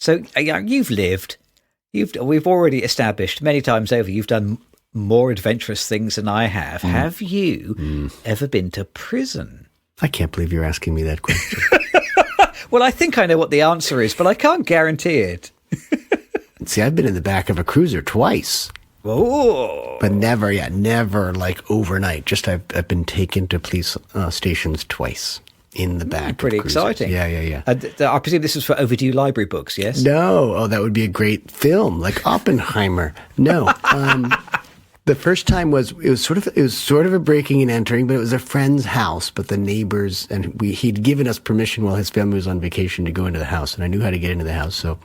So you've lived. We've already established many times over you've done more adventurous things than I have. Have you ever been to prison? I can't believe you're asking me that question. Well, I think I know what the answer is, but I can't guarantee it. See, I've been in the back of a cruiser twice. Oh, but never like overnight. Just I've been taken to police stations twice in the back. Pretty of exciting. Yeah. I presume this is for overdue library books. Yes. No. That would be a great film, like Oppenheimer. No. The first time it was sort of a breaking and entering, but it was a friend's house. But the neighbors and he'd given us permission while his family was on vacation to go into the house, and I knew how to get into the house. So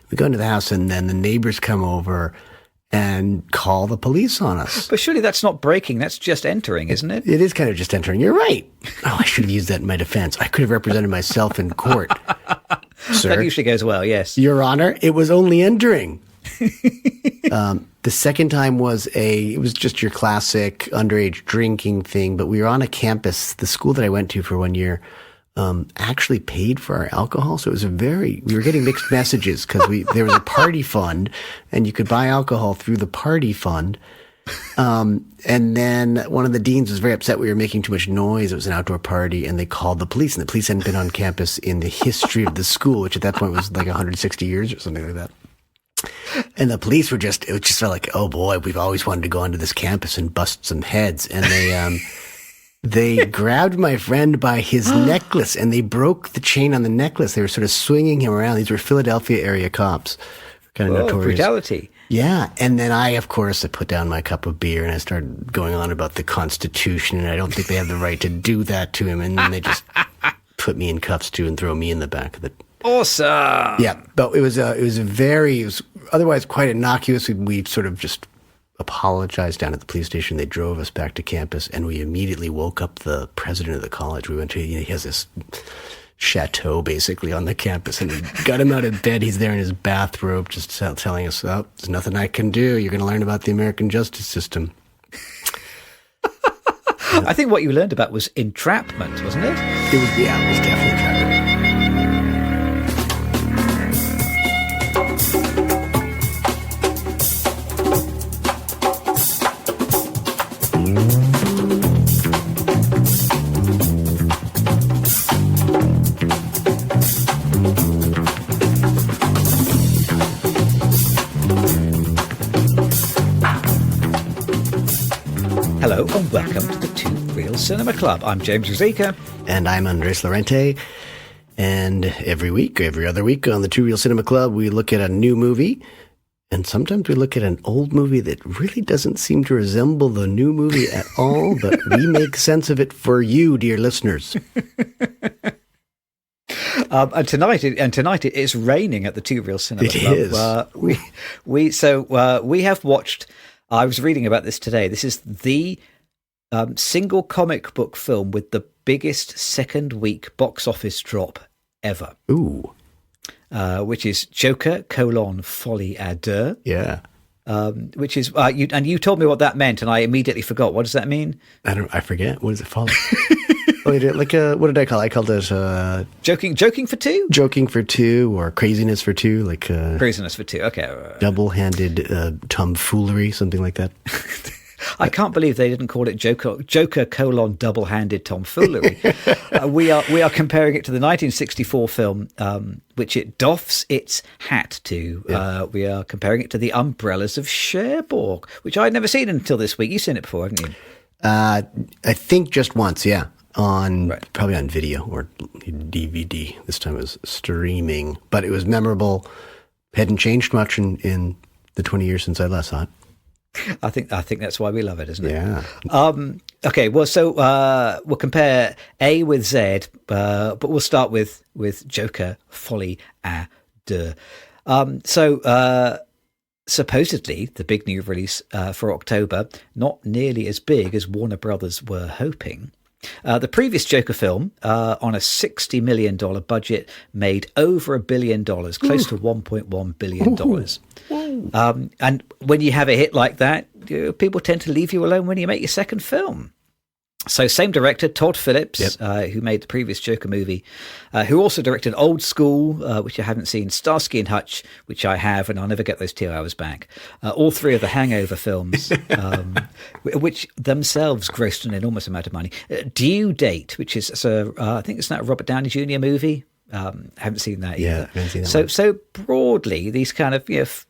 we go into the house, and then the neighbors come over and call the police on us. But surely that's not breaking; that's just entering, isn't it? It is kind of just entering. You're right. Oh, I should have used that in my defense. I could have represented myself in court, sir. That usually goes well. Yes, Your Honor. It was only entering. The second time it was just your classic underage drinking thing, but we were on a campus. The school that I went to for 1 year actually paid for our alcohol, so we were getting mixed messages because there was a party fund, and you could buy alcohol through the party fund. And then one of the deans was very upset we were making too much noise. It was an outdoor party, and they called the police, and the police hadn't been on campus in the history of the school, which at that point was like 160 years or something like that. And the police it just felt like, oh boy, we've always wanted to go onto this campus and bust some heads. And they grabbed my friend by his necklace, and they broke the chain on the necklace. They were sort of swinging him around. These were Philadelphia area cops, kind of notorious. Brutality. Yeah. And then I put down my cup of beer, and I started going on about the Constitution, and I don't think they have the right to do that to him. And then they just put me in cuffs too and throw me in the back of the. Awesome. Yeah, but it was otherwise quite innocuous. We sort of just apologized down at the police station. They drove us back to campus, and we immediately woke up the president of the college. We went to, he has this chateau basically on the campus, and we got him out of bed. He's there in his bathrobe just telling us, oh, there's nothing I can do. You're going to learn about the American justice system. I think what you learned about was entrapment, wasn't it? It was definitely entrapment. Hello and welcome to the Two Real Cinema Club. I'm James Rosica. And I'm Andres Lorente. And every other week on the Two Real Cinema Club, we look at a new movie. And sometimes we look at an old movie that really doesn't seem to resemble the new movie at all, but we make sense of it for you, dear listeners. And tonight it is raining at the Two Real Cinema Club. It is. We have watched. I was reading about this today. This is the single comic book film with the biggest second week box office drop ever. Ooh. Which is Joker: Folie, Deux. Yeah. Which is you told me what that meant, and I immediately forgot. What does that mean? I forget. What does it follow? What did I call it? I called it joking for two? Joking for two, or craziness for two, craziness for two. Okay. Double-handed tomfoolery, something like that. I can't believe they didn't call it Joker: double-handed tomfoolery. We are comparing it to the 1964 film, which it doffs its hat to. Yeah. We are comparing it to the Umbrellas of Cherbourg, which I'd never seen until this week. You've seen it before, haven't you? I think just once, yeah. Probably on video or DVD. This time it was streaming, but it was memorable. Hadn't changed much in the 20 years since I last saw it. I think that's why we love it, isn't it? Yeah. Okay. Well, so we'll compare A with Z, but we'll start with Joker: Folie, Deux. Supposedly, the big new release for October, not nearly as big as Warner Brothers were hoping. The previous Joker film, on a $60 million budget, made over $1 billion, close to $1.1 billion. And when you have a hit like that, people tend to leave you alone when you make your second film. So same director, Todd Phillips, who made the previous Joker movie, who also directed Old School, which I haven't seen, Starsky and Hutch, which I have, and I'll never get those 2 hours back. All 3 of the Hangover films, which themselves grossed an enormous amount of money. Due Date, which is, I think it's not a Robert Downey Jr. movie. Haven't seen that either. I haven't seen that so broadly, these kind of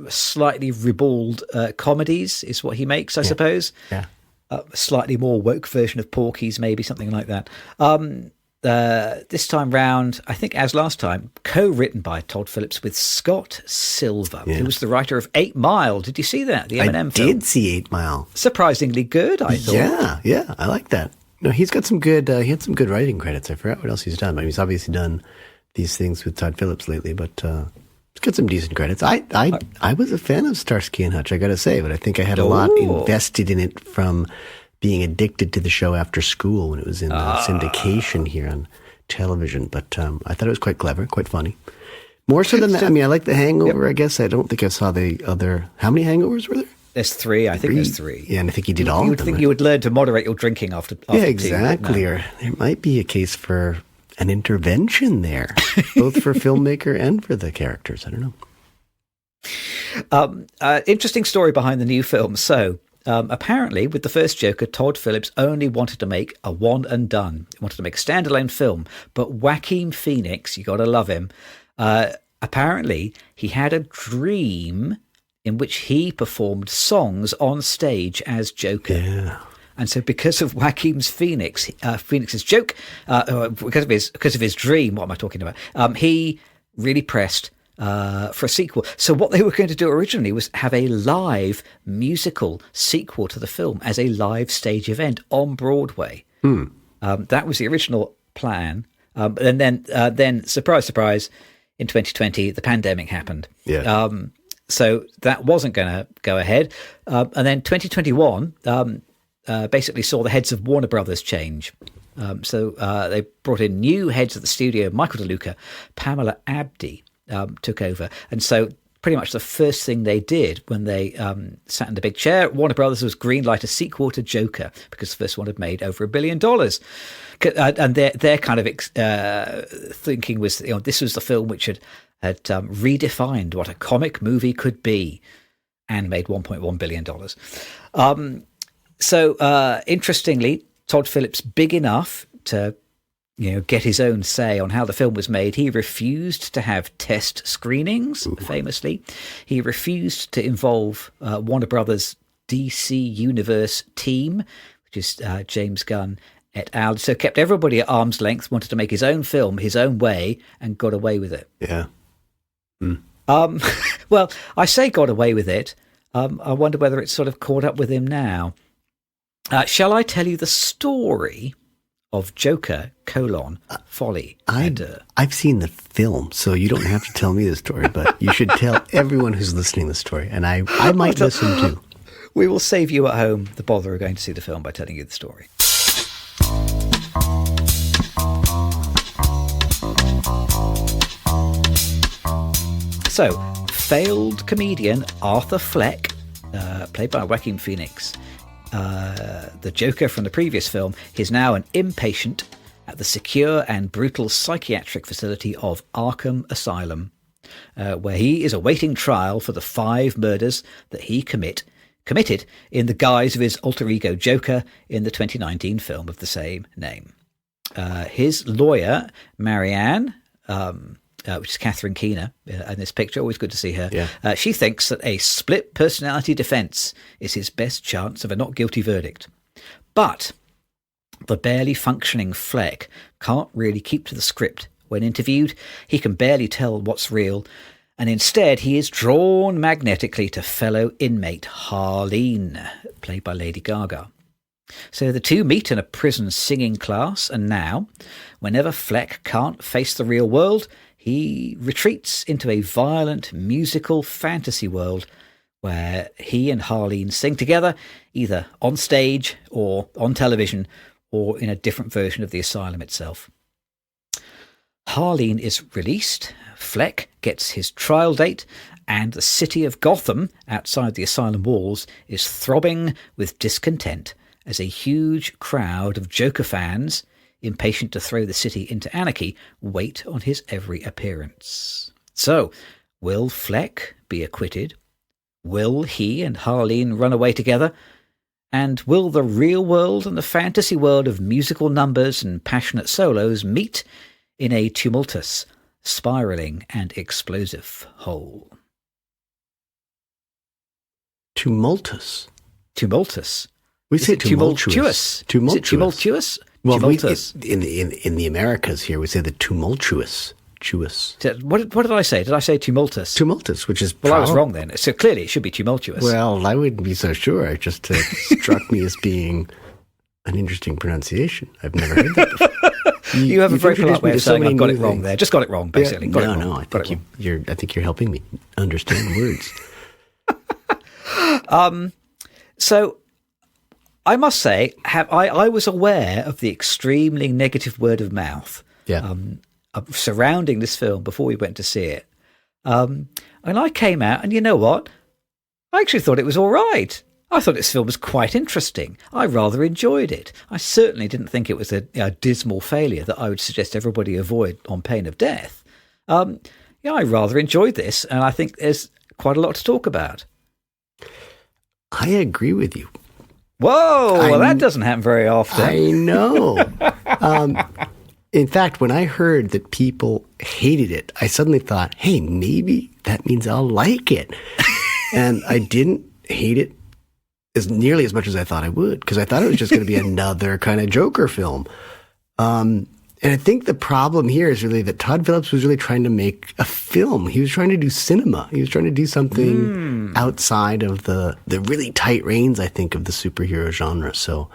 slightly ribald comedies is what he makes, I suppose. Yeah. A slightly more woke version of Porky's, maybe something like that. This time round, I think as last time, co-written by Todd Phillips with Scott Silver, who was the writer of 8 Mile. Did you see that? The Eminem film. I did see 8 Mile. Surprisingly good, I thought. Yeah, I like that. No, he's got some good. He had some good writing credits. I forgot what else he's done. I mean, he's obviously done these things with Todd Phillips lately, but he's got some decent credits. I was a fan of Starsky and Hutch, I got to say, but I think I had a lot invested in it from being addicted to the show after school when it was in syndication here on television. But I thought it was quite clever, quite funny. More so than that. I mean, I like The Hangover. I guess I don't think I saw the other. How many Hangovers were there? There's 3. I think there's 3. Yeah, and I think he did all of them. You would think you would learn to moderate your drinking after yeah, exactly. 2, or there might be a case for an intervention there, both for filmmaker and for the characters. I don't know. Interesting story behind the new film. So apparently with the first Joker, Todd Phillips only wanted to make a one and done. He wanted to make a standalone film. But Joaquim Phoenix, you got to love him, apparently he had a dream in which he performed songs on stage as Joker. Yeah. And so because of Joaquim's Phoenix's joke, because of his dream, what am I talking about? He really pressed for a sequel. So what they were going to do originally was have a live musical sequel to the film as a live stage event on Broadway. That was the original plan. And then surprise, surprise, in 2020, the pandemic happened. Yeah. So that wasn't going to go ahead. And then 2021 basically saw the heads of Warner Brothers change. So they brought in new heads of the studio, Michael DeLuca, Pamela Abdy took over. And so pretty much the first thing they did when they sat in the big chair, Warner Brothers, was greenlight a sequel to Joker, because the first one had made over $1 billion. And their kind of thinking was, this was the film which had redefined what a comic movie could be, and made $1.1 billion. So interestingly, Todd Phillips, big enough to get his own say on how the film was made, he refused to have test screenings. Famously, he refused to involve Warner Brothers DC Universe team, which is James Gunn et al. So kept everybody at arm's length, wanted to make his own film his own way, and got away with it. Yeah. Well, I say got away with it. I wonder whether it's sort of caught up with him now. Shall I tell you the story of Joker, Folie? I've seen the film, so you don't have to tell me the story, but you should tell everyone who's listening the story, and I might listen too. We will save you at home the bother of going to see the film by telling you the story. So, failed comedian Arthur Fleck, played by Joaquin Phoenix, the Joker from the previous film, is now an inpatient at the secure and brutal psychiatric facility of Arkham Asylum, where he is awaiting trial for the 5 murders that he committed in the guise of his alter ego Joker in the 2019 film of the same name. His lawyer, Marianne, which is Catherine Keener in this picture, always good to see her. Yeah. She thinks that a split personality defense is his best chance of a not guilty verdict. But the barely functioning Fleck can't really keep to the script. When interviewed, he can barely tell what's real, and instead he is drawn magnetically to fellow inmate Harleen, played by Lady Gaga. So the two meet in a prison singing class, and now, whenever Fleck can't face the real world, he retreats into a violent musical fantasy world where he and Harleen sing together, either on stage or on television or in a different version of the asylum itself. Harleen is released, Fleck gets his trial date, and the city of Gotham, outside the asylum walls, is throbbing with discontent as a huge crowd of Joker fans, impatient to throw the city into anarchy, wait on his every appearance. So, will Fleck be acquitted? Will he and Harleen run away together? And will the real world and the fantasy world of musical numbers and passionate solos meet in a tumultuous, spiraling and explosive whole? Tumultuous. Tumultuous. We say tumultuous. Tumultuous. Is it tumultuous? Well, tumultuous. In the Americas here, we say the tumultuous. What did I say? Did I say tumultuous? Tumultuous, which is well, I was wrong then. So clearly it should be tumultuous. Well, I wouldn't be so sure. It just struck me as being an interesting pronunciation. I've never heard that before. You have a very polite way of saying I've got it wrong there. Just got it wrong, basically. Yeah, I think you're helping me understand words. So I must say, I was aware of the extremely negative word of mouth surrounding this film before we went to see it. And I came out, and you know what? I actually thought it was all right. I thought this film was quite interesting. I rather enjoyed it. I certainly didn't think it was a dismal failure that I would suggest everybody avoid on pain of death. I rather enjoyed this, and I think there's quite a lot to talk about. I agree with you. Whoa, well, that doesn't happen very often. I know. In fact, when I heard that people hated it, I suddenly thought, hey, maybe that means I'll like it. And I didn't hate it nearly as much as I thought I would, because I thought it was just going to be another kind of Joker film. And I think the problem here is really that Todd Phillips was really trying to make a film. He was trying to do cinema. He was trying to do something outside of the really tight reins, I think, of the superhero genre. So,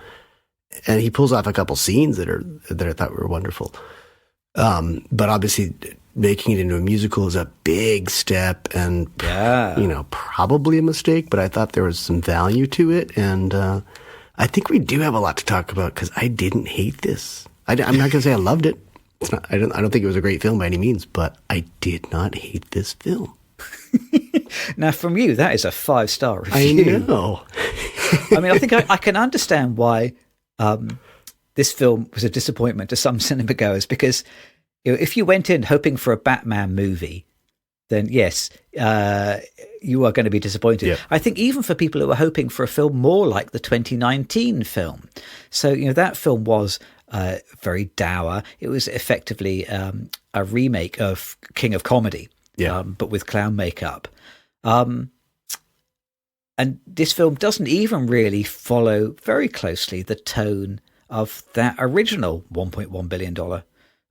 and he pulls off a couple scenes that I thought were wonderful. But obviously, making it into a musical is a big step, and probably a mistake. But I thought there was some value to it, and I think we do have a lot to talk about because I didn't hate this. I'm not going to say I loved it. It's not. I don't think it was a great film by any means, but I did not hate this film. Now, from you, that is a 5-star review. I know. I mean, I think I can understand why this film was a disappointment to some cinema goers, because if you went in hoping for a Batman movie, then yes, you are going to be disappointed. Yeah. I think even for people who are hoping for a film more like the 2019 film. So, that film was very dour. It was effectively a remake of King of Comedy, but with clown makeup. And this film doesn't even really follow very closely the tone of that original $1.1 billion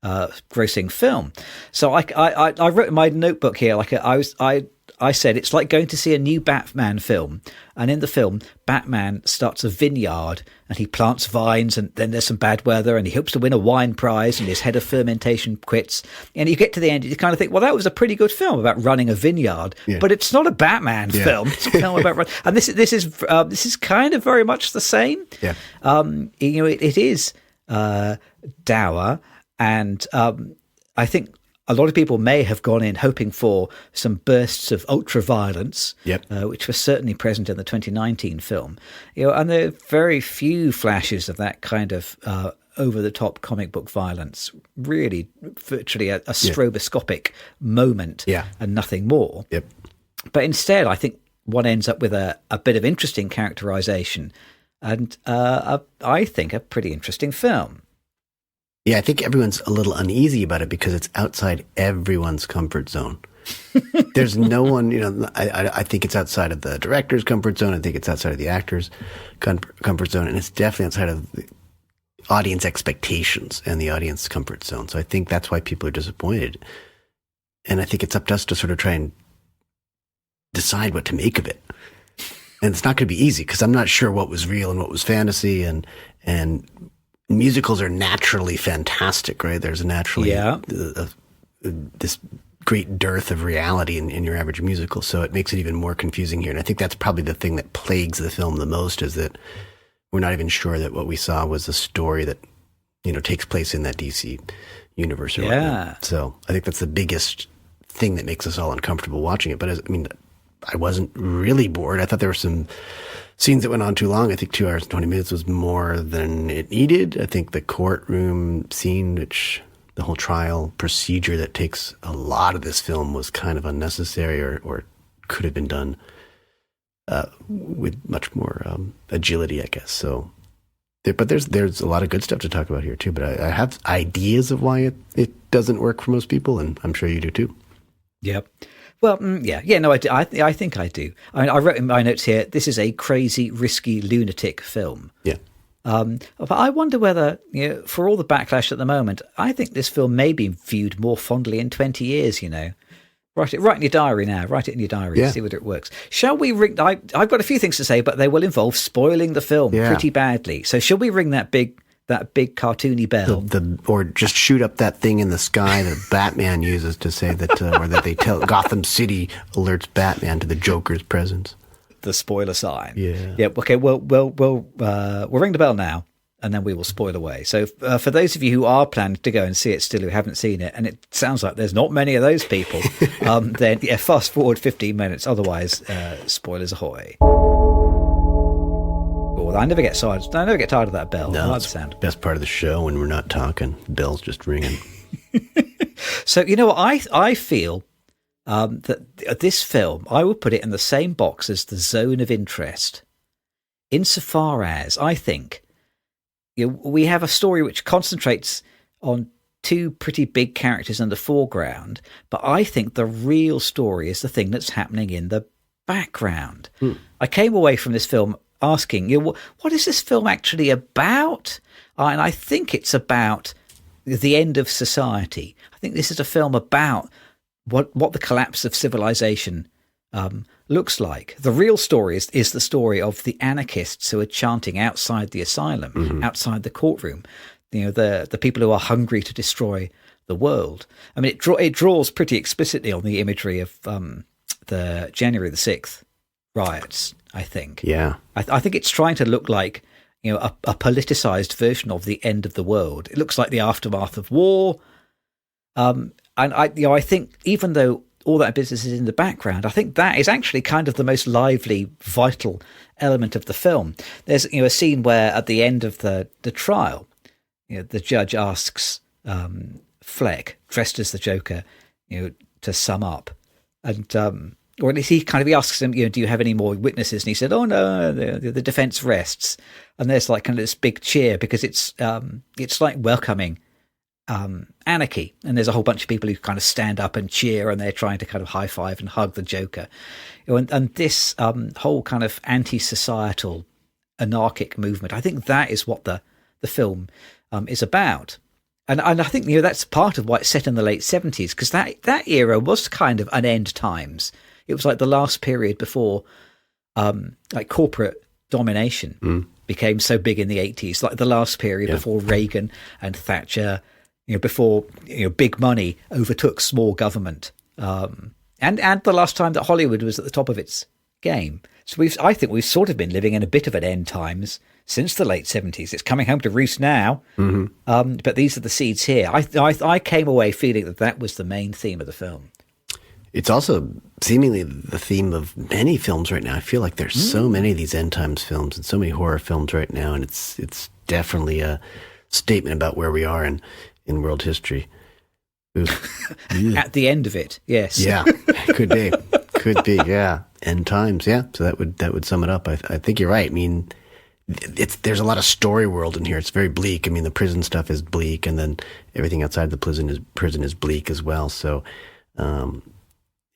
grossing film. So I wrote in my notebook here, I said it's like going to see a new Batman film, and in the film, Batman starts a vineyard and he plants vines, and then there's some bad weather, and he hopes to win a wine prize, and his head of fermentation quits. And you get to the end, you kind of think, well, that was a pretty good film about running a vineyard, but it's not a Batman film. It's a film about and this is kind of very much the same. Yeah, it is dour, and I think a lot of people may have gone in hoping for some bursts of ultra-violence, which were certainly present in the 2019 film. And there are very few flashes of that kind of over-the-top comic book violence, really virtually a stroboscopic moment and nothing more. Yep. But instead, I think one ends up with a bit of interesting characterization and I think a pretty interesting film. Yeah, I think everyone's a little uneasy about it because it's outside everyone's comfort zone. There's no one, I think it's outside of the director's comfort zone. I think it's outside of the actor's comfort zone. And it's definitely outside of the audience expectations and the audience comfort zone. So I think that's why people are disappointed. And I think it's up to us to sort of try and decide what to make of it. And it's not going to be easy because I'm not sure what was real and what was fantasy, and musicals are naturally fantastic, right? There's naturally this great dearth of reality in your average musical, so it makes it even more confusing here. And I think that's probably the thing that plagues the film the most, is that we're not even sure that what we saw was a story that takes place in that DC universe or whatnot. So I think that's the biggest thing that makes us all uncomfortable watching it. But I wasn't really bored. I thought there were some scenes that went on too long. I think 2 hours and 20 minutes was more than it needed. I think the courtroom scene, which the whole trial procedure that takes a lot of this film, was kind of unnecessary, or could have been done with much more agility, I guess. So, but there's a lot of good stuff to talk about here too. But I have ideas of why it doesn't work for most people, and I'm sure you do too. Yep. Well, yeah. No, I think I do. I wrote in my notes here, this is a crazy, risky, lunatic film. Yeah. But I wonder whether, for all the backlash at the moment, I think this film may be viewed more fondly in 20 years, Write it in your diary now. Write it in your diary and see whether it works. Shall we ring... I've got a few things to say, but they will involve spoiling the film pretty badly. So shall we ring that big cartoony bell? Or just shoot up that thing in the sky that Batman uses to say that, or that they tell Gotham City alerts Batman to the Joker's presence. The spoiler sign. Yeah. Yeah. Okay. We'll ring the bell now, and then we will spoil away. So for those of you who are planning to go and see it still, who haven't seen it, and it sounds like there's not many of those people, then fast forward 15 minutes. Otherwise, spoilers ahoy. Oh, I never get tired. I never get tired of that bell. No, I like the sound. Best part of the show when we're not talking. The bell's just ringing. So I feel that this film, I would put it in the same box as the zone of interest, insofar as I think we have a story which concentrates on two pretty big characters in the foreground, but I think the real story is the thing that's happening in the background. I came away from this film asking, what is this film actually about? And I think it's about the end of society. I think this is a film about what the collapse of civilization looks like. The real story is the story of the anarchists who are chanting outside the asylum, outside the courtroom. The people who are hungry to destroy the world. I mean, it draws pretty explicitly on the imagery of the January the 6th riots, I think. Yeah. I think it's trying to look like a politicized version of the end of the world. It looks like the aftermath of war. And I think even though all that business is in the background, I think that is actually kind of the most lively, vital element of the film. There's a scene where at the end of the trial, the judge asks Fleck, dressed as the Joker, to sum up, and or at least he asks him, do you have any more witnesses? And he said, oh no, the defense rests. And there's like kind of this big cheer because it's like welcoming anarchy, and there's a whole bunch of people who kind of stand up and cheer, and they're trying to kind of high five and hug the Joker. And this whole kind of anti-societal anarchic movement, I think that is what the film is about. And I think that's part of why it's set in the late 70s, because that era was kind of an end times. It was like the last period before like corporate domination became so big in the 80s, like the last period before Reagan and Thatcher, before big money overtook small government, and the last time that Hollywood was at the top of its game. So I think we've sort of been living in a bit of an end times since the late 70s. It's coming home to roost now, but these are the seeds here. I came away feeling that was the main theme of the film. It's also seemingly the theme of many films right now. I feel like there's so many of these end times films and so many horror films right now, and it's definitely a statement about where we are in world history. At the end of it, yes. Yeah, could be, yeah. End times, yeah. So that would sum it up. I think you're right. I mean, there's a lot of story world in here. It's very bleak. I mean, the prison stuff is bleak, and then everything outside the prison is bleak as well. So,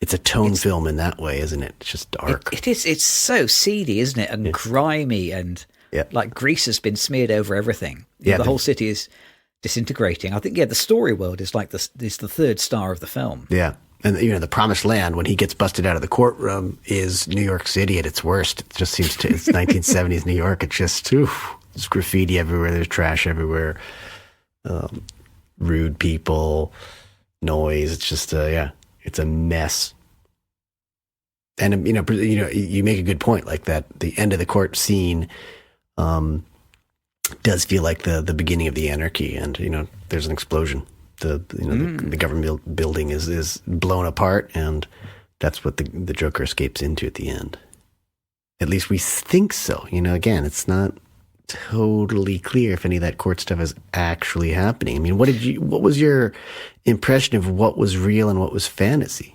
it's a tone film in that way, isn't it? It's just dark. It is. It's so seedy, isn't it? And grimy, and like grease has been smeared over everything. Yeah, the whole city is disintegrating. I think, the story world is like is the third star of the film. Yeah. And, the promised land, when he gets busted out of the courtroom, is New York City at its worst. It just seems it's 1970s New York. It's just, there's graffiti everywhere. There's trash everywhere. Rude people, noise. It's just, it's a mess. And, you make a good point, like that the end of the court scene does feel like the beginning of the anarchy. And, there's an explosion. The government building is blown apart, and that's what the Joker escapes into at the end. At least we think so. Again, it's not totally clear if any of that court stuff is actually happening. I mean, what was your impression of what was real and what was fantasy?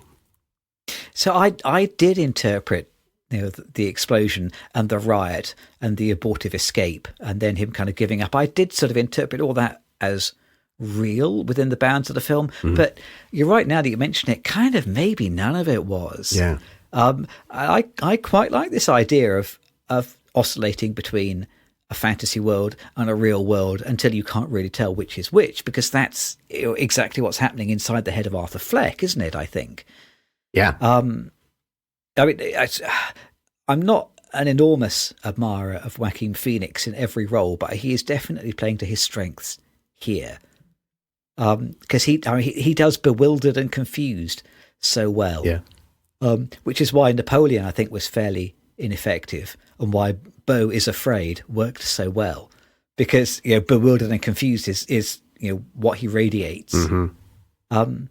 So I did interpret the explosion and the riot and the abortive escape and then him kind of giving up. I did sort of interpret all that as real within the bounds of the film. Mm-hmm. But you're right, now that you mention it, kind of maybe none of it was. Yeah. I quite like this idea of oscillating between a fantasy world and a real world until you can't really tell which is which, because that's exactly what's happening inside the head of Arthur Fleck, isn't it, I think? Yeah. I mean, I'm not an enormous admirer of Joaquin Phoenix in every role, but he is definitely playing to his strengths here. Because he does bewildered and confused so well. Yeah. Which is why Napoleon, I think, was fairly ineffective, and why Beau is Afraid worked so well, because bewildered and confused is what he radiates. Mm-hmm.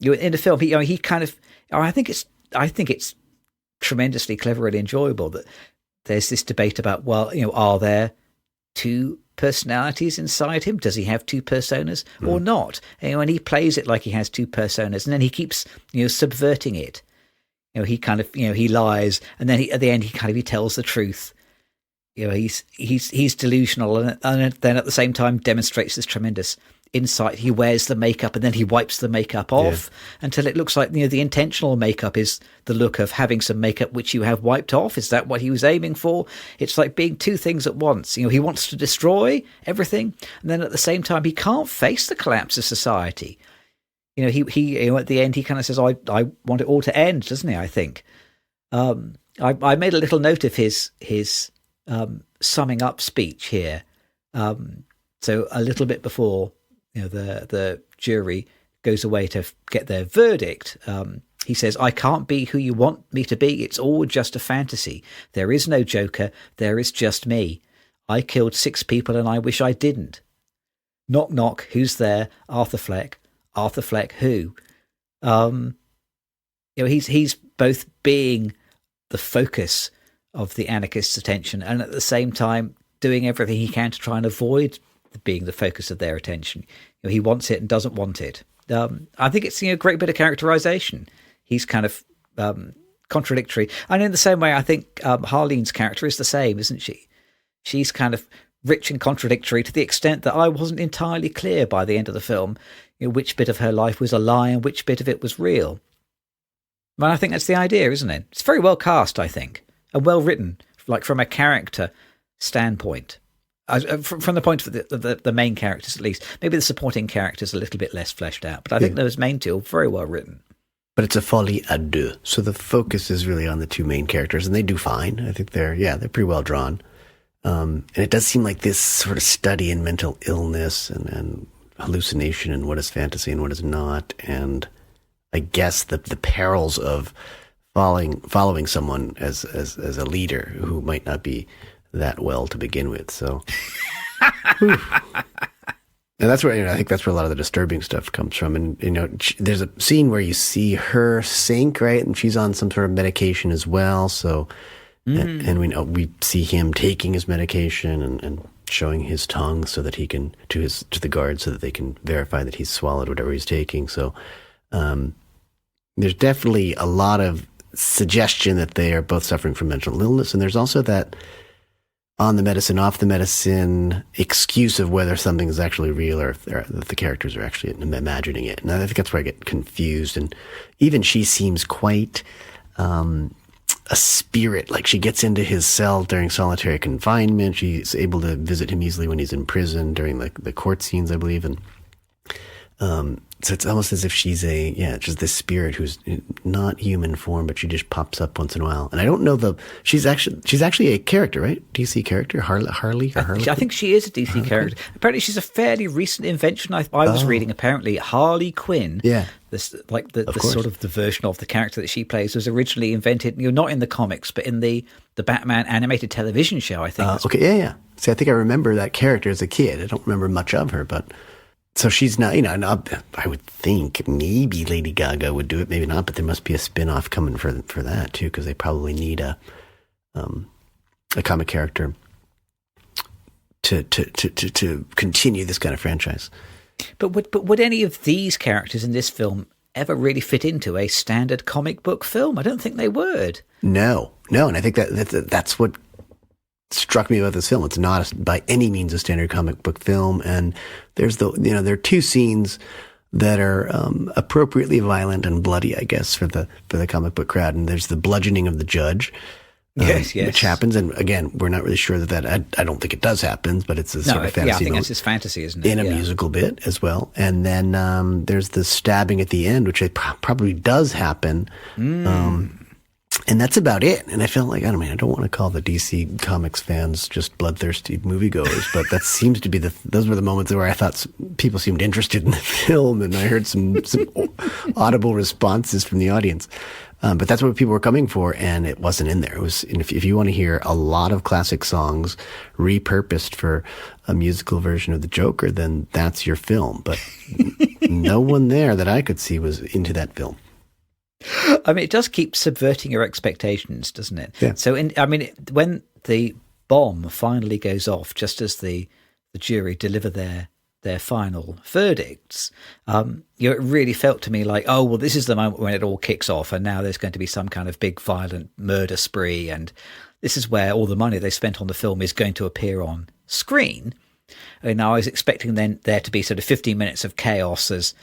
In the film, he kind of, I think it's tremendously clever and enjoyable that there's this debate about, well, are there two personalities inside him? Does he have two personas or not? And he plays it like he has two personas, and then he keeps subverting it. He kind of he lies, and then at the end he tells the truth. He's delusional, and then at the same time demonstrates this tremendous insight. He wears the makeup and then he wipes the makeup off until it looks like the intentional makeup is the look of having some makeup which you have wiped off. Is that what he was aiming for? It's like being two things at once. He wants to destroy everything, and then at the same time he can't face the collapse of society. He at the end he kind of says, I want it all to end, doesn't he? I think I made a little note of his summing up speech here. So a little bit before the jury goes away to get their verdict, he says, "I can't be who you want me to be. It's all just a fantasy. There is no Joker. There is just me. I killed 6 people and I wish I didn't. Knock, knock. Who's there? Arthur Fleck. Arthur Fleck, who?" He's both being the focus of the anarchists' attention and at the same time doing everything he can to try and avoid being the focus of their attention. He wants it and doesn't want it. I think it's a great bit of characterization. He's kind of contradictory. And in the same way, I think Harlene's character is the same, isn't she? She's kind of rich and contradictory to the extent that I wasn't entirely clear by the end of the film which bit of her life was a lie and which bit of it was real. But I think that's the idea, isn't it? It's very well cast, I think, and well written, like from a character standpoint. From the point of the main characters, at least. Maybe the supporting characters a little bit less fleshed out, but I think those main two are very well written. But it's a folie à deux, so the focus is really on the two main characters, and they do fine. I think they're pretty well drawn. And it does seem like this sort of study in mental illness and hallucination and what is fantasy and what is not, and I guess the perils of following someone as a leader who might not be that well to begin with. So, and that's where I think that's where a lot of the disturbing stuff comes from. And there's a scene where you see her sink, right, and she's on some sort of medication as well. So, and we see him taking his medication and showing his tongue so that he can to the guards so that they can verify that he's swallowed whatever he's taking. So, there's definitely a lot of suggestion that they are both suffering from mental illness, and there's also that on the medicine, off the medicine excuse of whether something is actually real or if the characters are actually imagining it. And I think that's where I get confused. And even she seems quite a spirit. Like she gets into his cell during solitary confinement. She's able to visit him easily when he's in prison during the court scenes, I believe. And so it's almost as if she's just this spirit who's not human form, but she just pops up once in a while. And I don't know she's actually a character, right? DC character, Harley or Harley. I think she is a DC character. Apparently, she's a fairly recent invention. I was reading. Apparently, Harley Quinn. Yeah. This the sort of the version of the character that she plays was originally invented, not in the comics, but in the Batman animated television show. I think. Okay. Yeah. See, I think I remember that character as a kid. I don't remember much of her, but. So she's not, I would think maybe Lady Gaga would do it, maybe not, but there must be a spin-off coming for that too, because they probably need a a comic character to continue this kind of franchise. But would any of these characters in this film ever really fit into a standard comic book film? I don't think they would. No, and I think that's what struck me about this film. It's not by any means a standard comic book film, and there are two scenes that are appropriately violent and bloody, I guess, for the comic book crowd. And there's the bludgeoning of the judge, yes, which happens. And again, we're not really sure that I don't think it does happen, but it's a sort of fantasy. Yeah, I think that's his fantasy, isn't it? In a musical bit as well. And then there's the stabbing at the end, which probably does happen. And that's about it. And I felt like, I don't want to call the DC Comics fans just bloodthirsty moviegoers, but that seems to be those were the moments where I thought people seemed interested in the film, and I heard some audible responses from the audience. But that's what people were coming for, and it wasn't in there. It was, if you want to hear a lot of classic songs repurposed for a musical version of the Joker, then that's your film. But no one there that I could see was into that film. I mean, it does keep subverting your expectations, doesn't it? Yeah. So, when the bomb finally goes off, just as the jury deliver their final verdicts, it really felt to me like, oh, well, this is the moment when it all kicks off, and now there's going to be some kind of big violent murder spree, and this is where all the money they spent on the film is going to appear on screen. And I was expecting then there to be sort of 15 minutes of chaos as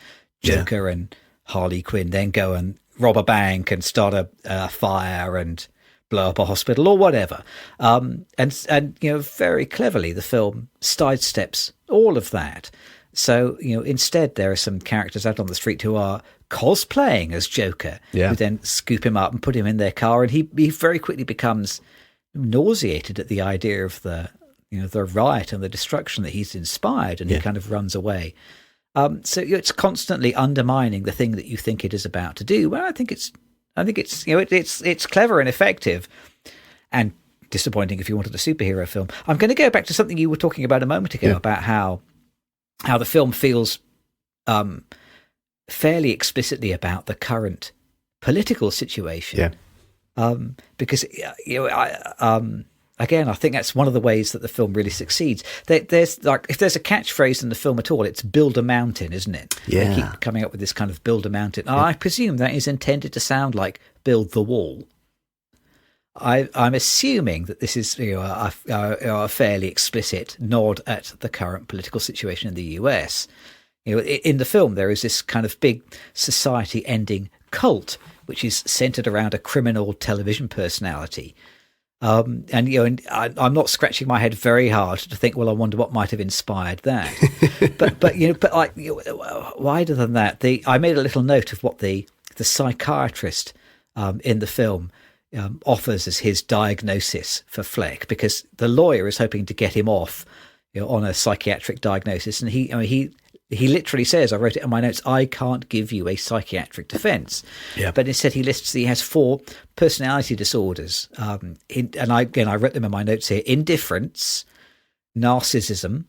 Joker and Harley Quinn then go and rob a bank and start a fire and blow up a hospital or whatever. And very cleverly, the film sidesteps all of that. So, instead there are some characters out on the street who are cosplaying as Joker, who then scoop him up and put him in their car. And he very quickly becomes nauseated at the idea of the riot and the destruction that he's inspired, and he kind of runs away. So it's constantly undermining the thing that you think it is about to do. Well, I think it's it's clever and effective, and disappointing if you wanted a superhero film. I'm going to go back to something you were talking about a moment ago about how the film feels fairly explicitly about the current political situation. Because again, I think that's one of the ways that the film really succeeds. There's if there's a catchphrase in the film at all, it's "build a mountain," isn't it? Yeah. They keep coming up with this kind of "build a mountain." I presume that is intended to sound like "build the wall." I'm assuming that this is a fairly explicit nod at the current political situation in the US. In the film, there is this kind of big society-ending cult, which is centered around a criminal television personality. And I'm not scratching my head very hard to think, well, I wonder what might have inspired that. but wider than that, I made a little note of what the psychiatrist in the film offers as his diagnosis for Fleck, because the lawyer is hoping to get him off on a psychiatric diagnosis, and he literally says, I wrote it in my notes, I can't give you a psychiatric defense. Yeah. But instead he lists, he has 4 personality disorders. And I wrote them in my notes here: indifference, narcissism,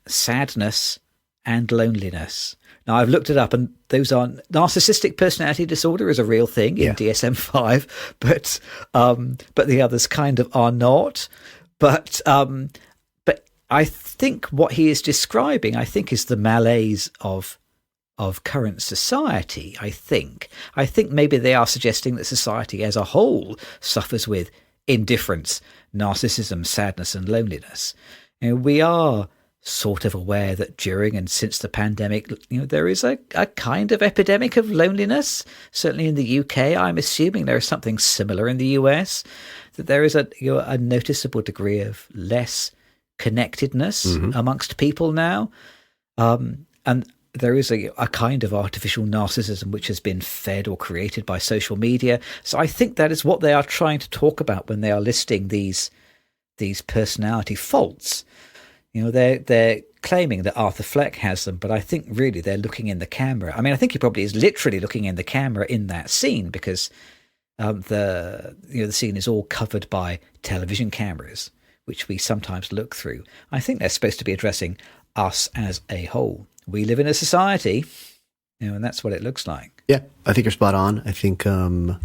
sadness, and loneliness. Now I've looked it up, and those are narcissistic personality disorder is a real thing in DSM-5, but the others kind of are not. But I think what he is describing, is the malaise of current society. I think maybe they are suggesting that society as a whole suffers with indifference, narcissism, sadness, and loneliness. We are sort of aware that during and since the pandemic, there is a kind of epidemic of loneliness. Certainly in the UK, I'm assuming there is something similar in the US, that there is a noticeable degree of less connectedness amongst people now, and there is a kind of artificial narcissism which has been fed or created by social media. So I think that is what they are trying to talk about when they are listing these personality faults. They're claiming that Arthur Fleck has them, but I think really they're looking in the camera. I think he probably is literally looking in the camera in that scene, because the scene is all covered by television cameras, which we sometimes look through. I think they're supposed to be addressing us as a whole. We live in a society, and that's what it looks like. Yeah, I think you're spot on. I think the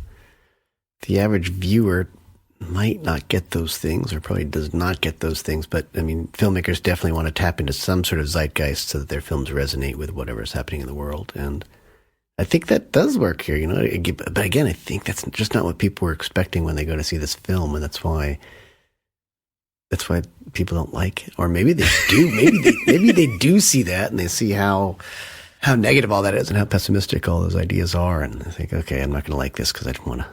average viewer might not get those things, or probably does not get those things. But I mean, filmmakers definitely want to tap into some sort of zeitgeist so that their films resonate with whatever's happening in the world. And I think that does work here, you know. But again, I think that's just not what people were expecting when they go to see this film, and that's why people don't like it. Or maybe they do. Maybe they do see that, and they see how negative all that is and how pessimistic all those ideas are, and they think, okay, I'm not going to like this because I want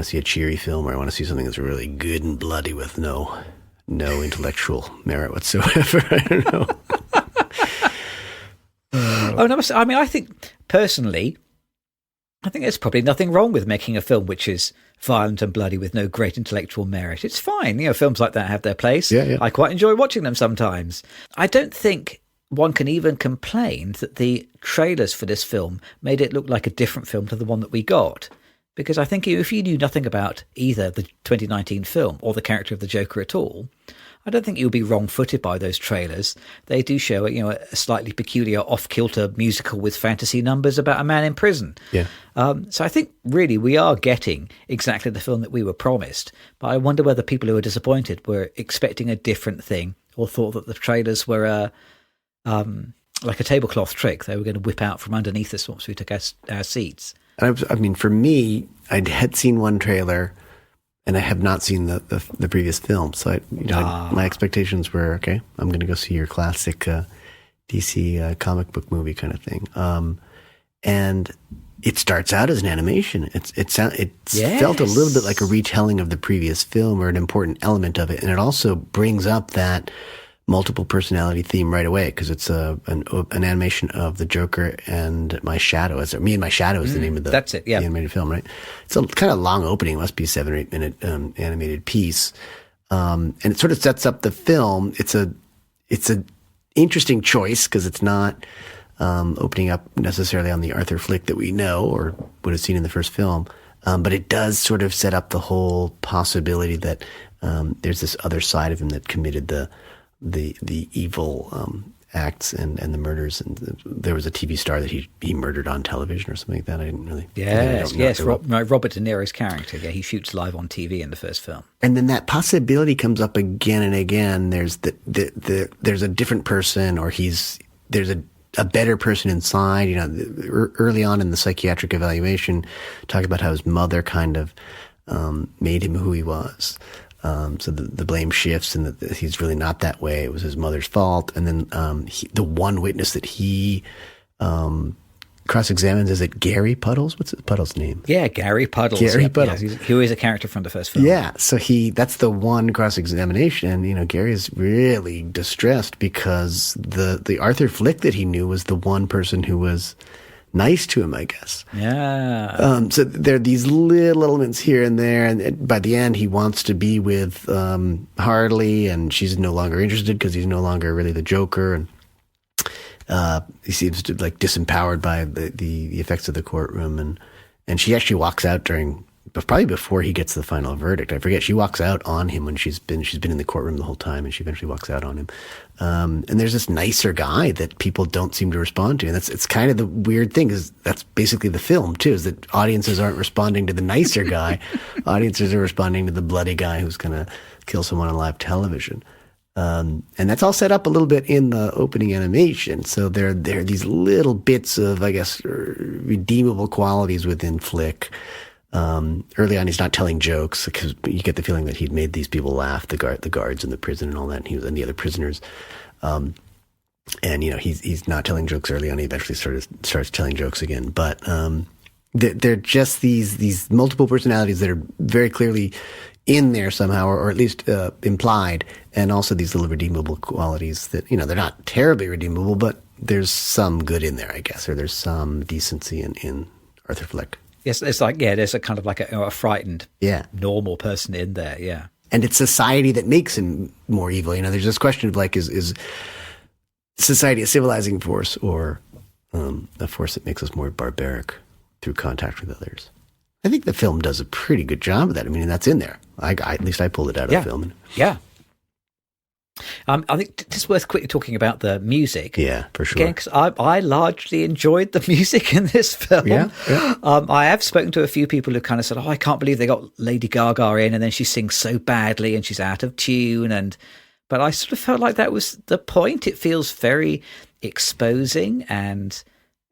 to see a cheery film, or I want to see something that's really good and bloody with no intellectual merit whatsoever. I don't know. I mean, I think personally, I think there's probably nothing wrong with making a film which is violent and bloody with no great intellectual merit. It's fine. You know, films like that have their place. Yeah. I quite enjoy watching them sometimes. I don't think one can even complain that the trailers for this film made it look like a different film to the one that we got. Because I think if you knew nothing about either the 2019 film or the character of the Joker at all, I don't think you'll be wrong-footed by those trailers. They do show, you know, a slightly peculiar, off-kilter musical with fantasy numbers about a man in prison. Yeah. So I think really we are getting exactly the film that we were promised. But I wonder whether people who were disappointed were expecting a different thing, or thought that the trailers were like a tablecloth trick they were going to whip out from underneath us once we took our seats. I mean, for me, I had seen one trailer, and I have not seen the previous film. So my expectations were, okay, I'm going to go see your classic DC comic book movie kind of thing. And it starts out as an animation. It felt a little bit like a retelling of the previous film, or an important element of it, and it also brings up that multiple personality theme right away, because it's an animation of the Joker and My Shadow. Me and My Shadow is the name of the animated film, right? It's a kind of long opening. It must be a 7 or 8 minute animated piece, and it sort of sets up the film. It's a interesting choice, because it's not opening up necessarily on the Arthur Flick that we know or would have seen in the first film, but it does sort of set up the whole possibility that there's this other side of him that committed the evil acts and the murders, and there was a TV star that he murdered on television or something like that. I didn't really. Yes. Robert De Niro's character. Yeah, he shoots live on TV in the first film, and then that possibility comes up again and again. There's there's a different person, or there's a better person inside. You know, early on in the psychiatric evaluation, talk about how his mother kind of made him who he was. So the blame shifts, and that he's really not that way. It was his mother's fault. And then the one witness that he cross-examines, is it Gary Puddles? What's Puddles' name? Yeah, Gary Puddles. Puddles. Yeah, who is a character from the first film. Yeah, so that's the one cross-examination. And, you know, Gary is really distressed because the Arthur Flick that he knew was the one person who was nice to him, I guess. Yeah. So there are these little elements here and there, and by the end, he wants to be with Harley, and she's no longer interested because he's no longer really the Joker, and he seems to like disempowered by the effects of the courtroom, and she actually walks out probably before he gets the final verdict. I forget. She walks out on him when she's been in the courtroom the whole time, and she eventually walks out on him. And there's this nicer guy that people don't seem to respond to, and it's kind of the weird thing, is that's basically the film too, is that audiences aren't responding to the nicer guy. Audiences are responding to the bloody guy who's going to kill someone on live television. And that's all set up a little bit in the opening animation. So there are these little bits of, I guess, redeemable qualities within Flick. Early on, he's not telling jokes, because you get the feeling that he'd made these people laugh, the guards in the prison and all that, and the other prisoners. And you know, he's not telling jokes early on. He eventually starts telling jokes again. But they're just these multiple personalities that are very clearly in there somehow, or at least implied, and also these little redeemable qualities that, you know, they're not terribly redeemable, but there's some good in there, I guess, or there's some decency in Arthur Flick. Yes, it's like, there's a kind of like a frightened, normal person in there, yeah. And it's society that makes him more evil. You know, there's this question of like, is society a civilizing force, or a force that makes us more barbaric through contact with others? I think the film does a pretty good job of that. I mean, that's in there. At least I pulled it out of the film. Yeah. I think it's worth quickly talking about the music. Yeah, for sure. Again, because I largely enjoyed the music in this film. Yeah. I have spoken to a few people who kind of said, "Oh, I can't believe they got Lady Gaga in, and then she sings so badly, and she's out of tune." But I sort of felt like that was the point. It feels very exposing and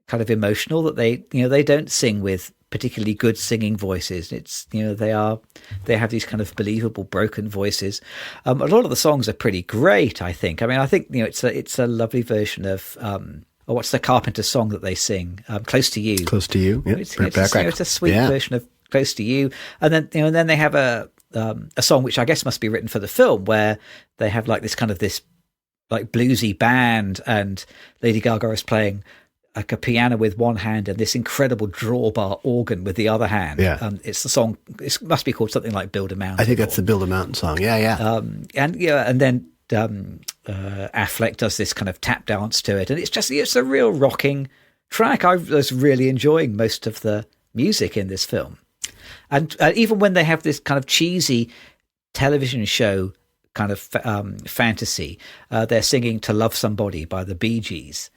kind of emotional that they don't sing with particularly good singing voices. It's they have these kind of believable broken voices. A lot of the songs are pretty great, I think. I mean, I think it's a lovely version of what's the Carpenter song that they sing? Close to You. Close to You. Yeah. It's a sweet version of Close to You. And then they have a song which I guess must be written for the film, where they have like this like bluesy band, and Lady Gaga is playing like a piano with one hand and this incredible drawbar organ with the other hand. Yeah. It's the song. It must be called something like Build a Mountain. I think that's the Build a Mountain song. Yeah. And then Affleck does this kind of tap dance to it, and it's a real rocking track. I was really enjoying most of the music in this film, and even when they have this kind of cheesy television show kind of fantasy, they're singing "To Love Somebody" by the Bee Gees.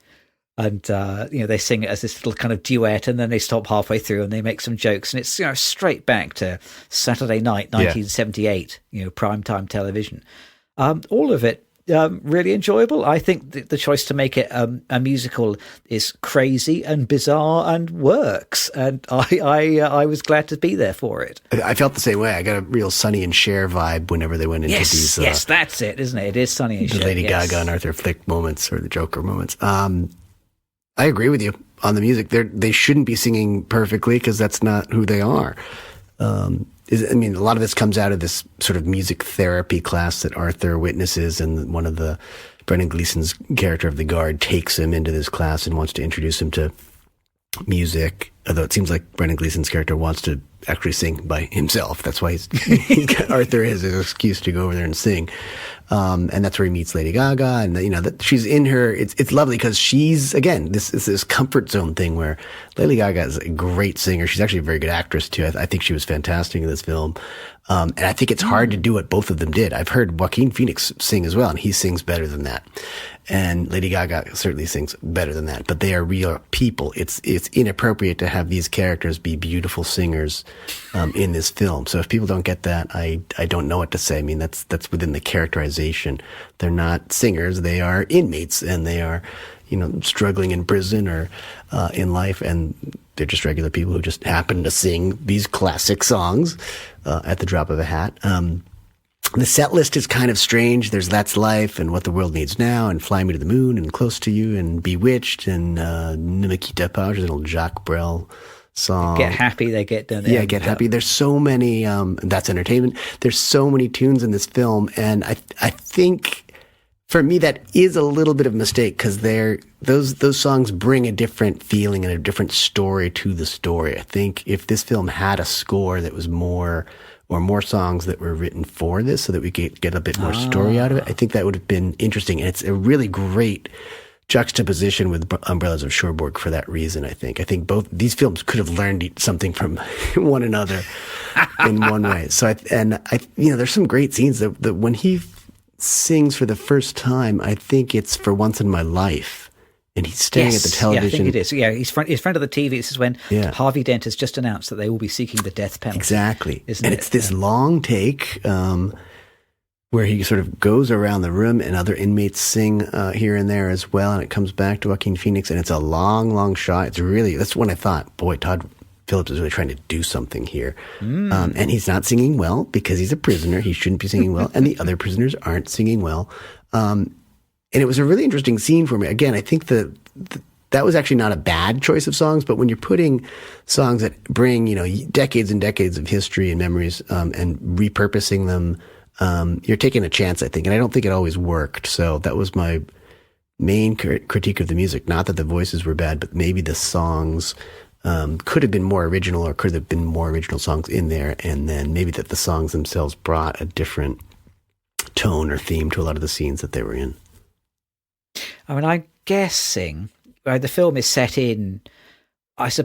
And, they sing it as this little kind of duet, and then they stop halfway through and they make some jokes. And it's, straight back to Saturday night, 1978, primetime television. All of it really enjoyable. I think the choice to make it a musical is crazy and bizarre and works. And I was glad to be there for it. I felt the same way. I got a real Sonny and Cher vibe whenever they went into these. Yes, that's it, isn't it? It is Sonny and Cher. The Lady Gaga and Arthur Flick moments, or the Joker moments. I agree with you on the music. They shouldn't be singing perfectly because that's not who they are. A lot of this comes out of this sort of music therapy class that Arthur witnesses, and one of the Brendan Gleeson's character of the guard takes him into this class and wants to introduce him to music. Although it seems like Brendan Gleeson's character wants to actually sing by himself. That's why Arthur has an excuse to go over there and sing. And that's where he meets Lady Gaga, and that she's in her. It's lovely because she's, again, this comfort zone thing where Lady Gaga is a great singer. She's actually a very good actress too. I think she was fantastic in this film. And I think it's hard to do what both of them did. I've heard Joaquin Phoenix sing as well, and he sings better than that. And Lady Gaga certainly sings better than that. But they are real people. It's inappropriate to have these characters be beautiful singers in this film. So if people don't get that, I don't know what to say. I mean, that's within the characterization. They're not singers. They are inmates, and they are, struggling in prison or in life, and they're just regular people who just happen to sing these classic songs at the drop of a hat. The set list is kind of strange. There's That's Life and What the World Needs Now and Fly Me to the Moon and Close to You and Bewitched and Ne me quitte pas, which is an old Jacques Brel song. Get Happy, they get done. Yeah, Get Happy. There's so many, That's Entertainment. There's so many tunes in this film, and I think for me that is a little bit of a mistake because those songs bring a different feeling and a different story to the story. I think if this film had a score that was more songs that were written for this so that we could get a bit more story out of it, I think that would have been interesting. And it's a really great juxtaposition with Umbrellas of Cherbourg for that reason, I think. I think both these films could have learned something from one another in one way. So, there's some great scenes that when he sings for the first time, I think it's For Once in My Life. And he's staring at the television. Yeah, I think it is. Yeah, he's front of the TV. This is when Harvey Dent has just announced that they will be seeking the death penalty. Exactly. It's this long take where he sort of goes around the room and other inmates sing here and there as well. And it comes back to Joaquin Phoenix, and it's a long, long shot. That's when I thought, boy, Todd Phillips is really trying to do something here. And he's not singing well because he's a prisoner. He shouldn't be singing well. And the other prisoners aren't singing well. And it was a really interesting scene for me. Again, I think that was actually not a bad choice of songs, but when you're putting songs that bring, decades and decades of history and memories, and repurposing them, you're taking a chance, I think. And I don't think it always worked. So that was my main critique of the music. Not that the voices were bad, but maybe the songs could have been more original, or could have been more original songs in there. And then maybe that the songs themselves brought a different tone or theme to a lot of the scenes that they were in. I mean, I'm guessing the film is set in, like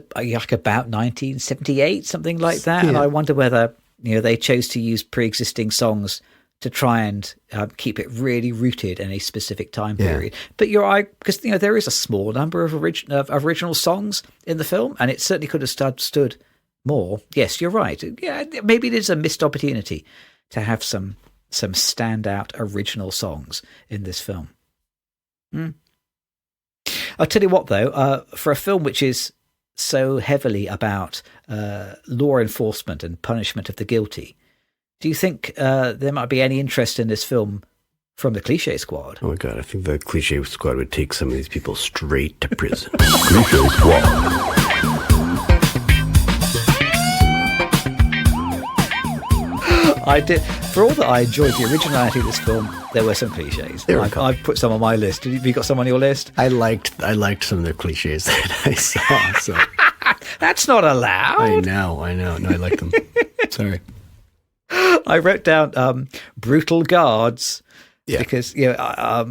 about 1978, something like that. Yeah. And I wonder whether they chose to use pre-existing songs to try and keep it really rooted in a specific time period. But you're right, because there is a small number of original songs in the film, and it certainly could have stood more. Yes, you're right. Yeah, maybe it is a missed opportunity to have some standout original songs in this film. I'll tell you what, though, for a film which is so heavily about law enforcement and punishment of the guilty, do you think there might be any interest in this film from the Cliché Squad? Oh my God, I think the Cliché Squad would take some of these people straight to prison. Cliché Squad. I did. For all that I enjoyed the originality of this film, there were some cliches. I've put some on my list. Have you got some on your list? I liked some of the cliches that I saw. So that's not allowed. I know. No, I like them. Sorry. I wrote down brutal guards because I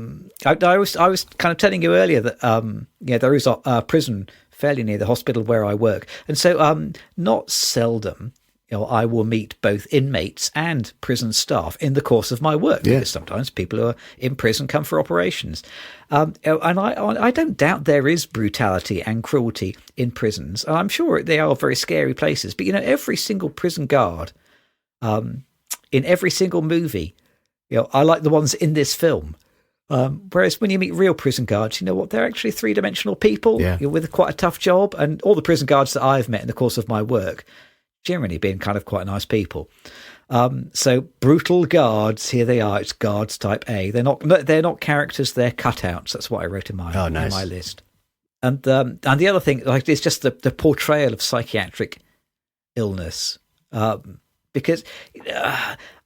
was kind of telling you earlier that there is a prison fairly near the hospital where I work, and so not seldom I will meet both inmates and prison staff in the course of my work, because sometimes people who are in prison come for operations. And I don't doubt there is brutality and cruelty in prisons. I'm sure they are very scary places. But, every single prison guard in every single movie, I like the ones in this film. Whereas when you meet real prison guards, you know what? They're actually three-dimensional people with quite a tough job. And all the prison guards that I've met in the course of my work generally being kind of quite nice people. So brutal guards, here they are. It's guards type A. They're not characters, they're cutouts. That's what I wrote in my in my list. And the other thing, it's just the portrayal of psychiatric illness. Because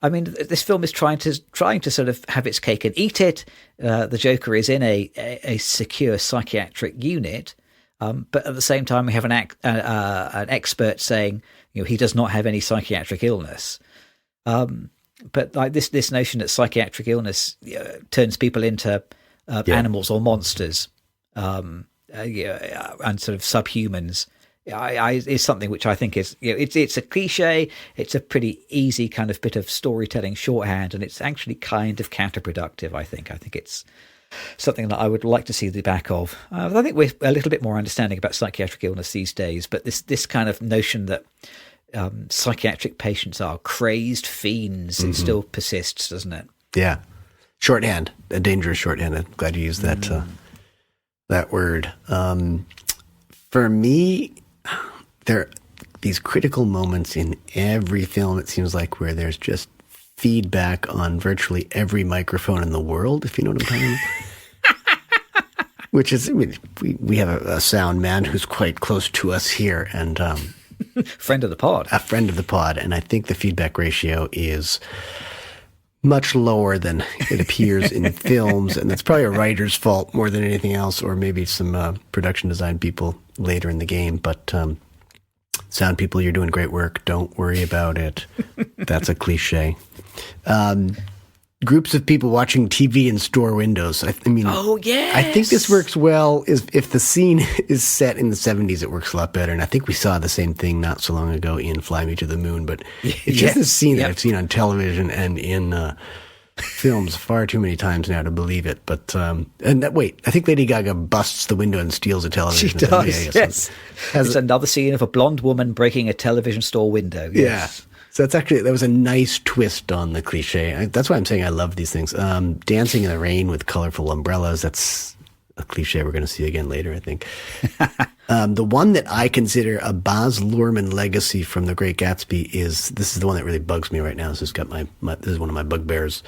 this film is trying to sort of have its cake and eat it. The Joker is in a secure psychiatric unit, but at the same time we have an expert saying he does not have any psychiatric illness. But like this notion that psychiatric illness turns people into animals or monsters, and sort of subhumans, is something which I think is it's a cliche. It's a pretty easy kind of bit of storytelling shorthand, and it's actually kind of counterproductive. I think it's something that I would like to see the back of. I think we're a little bit more understanding about psychiatric illness these days, but this kind of notion that psychiatric patients are crazed fiends, it still persists, doesn't it? Yeah. Shorthand, a dangerous shorthand. I'm glad you used that word. For me, there are these critical moments in every film, it seems like, where there's just feedback on virtually every microphone in the world, if you know what I'm talking about. Which is, we have a sound man who's quite close to us here, and friend of the pod. A friend of the pod, and I think the feedback ratio is much lower than it appears in films, and that's probably a writer's fault more than anything else, or maybe some production design people later in the game. But sound people, you're doing great work. Don't worry about it. That's a cliche. Groups of people watching TV in store windows. I mean, oh yes, I think this works well. If the scene is set in the 70s, it works a lot better. And I think we saw the same thing not so long ago in Fly Me to the Moon. But it's just a scene that I've seen on television and in films far too many times now to believe it. But wait, I think Lady Gaga busts the window and steals a television. She does. Yes, it's another scene of a blonde woman breaking a television store window. Yes. Yeah. So that was a nice twist on the cliche. That's why I'm saying I love these things. Dancing in the rain with colorful umbrellas, that's a cliche we're going to see again later, I think. The one that I consider a Baz Luhrmann legacy from The Great Gatsby this is the one that really bugs me right now. This is one of my bugbears.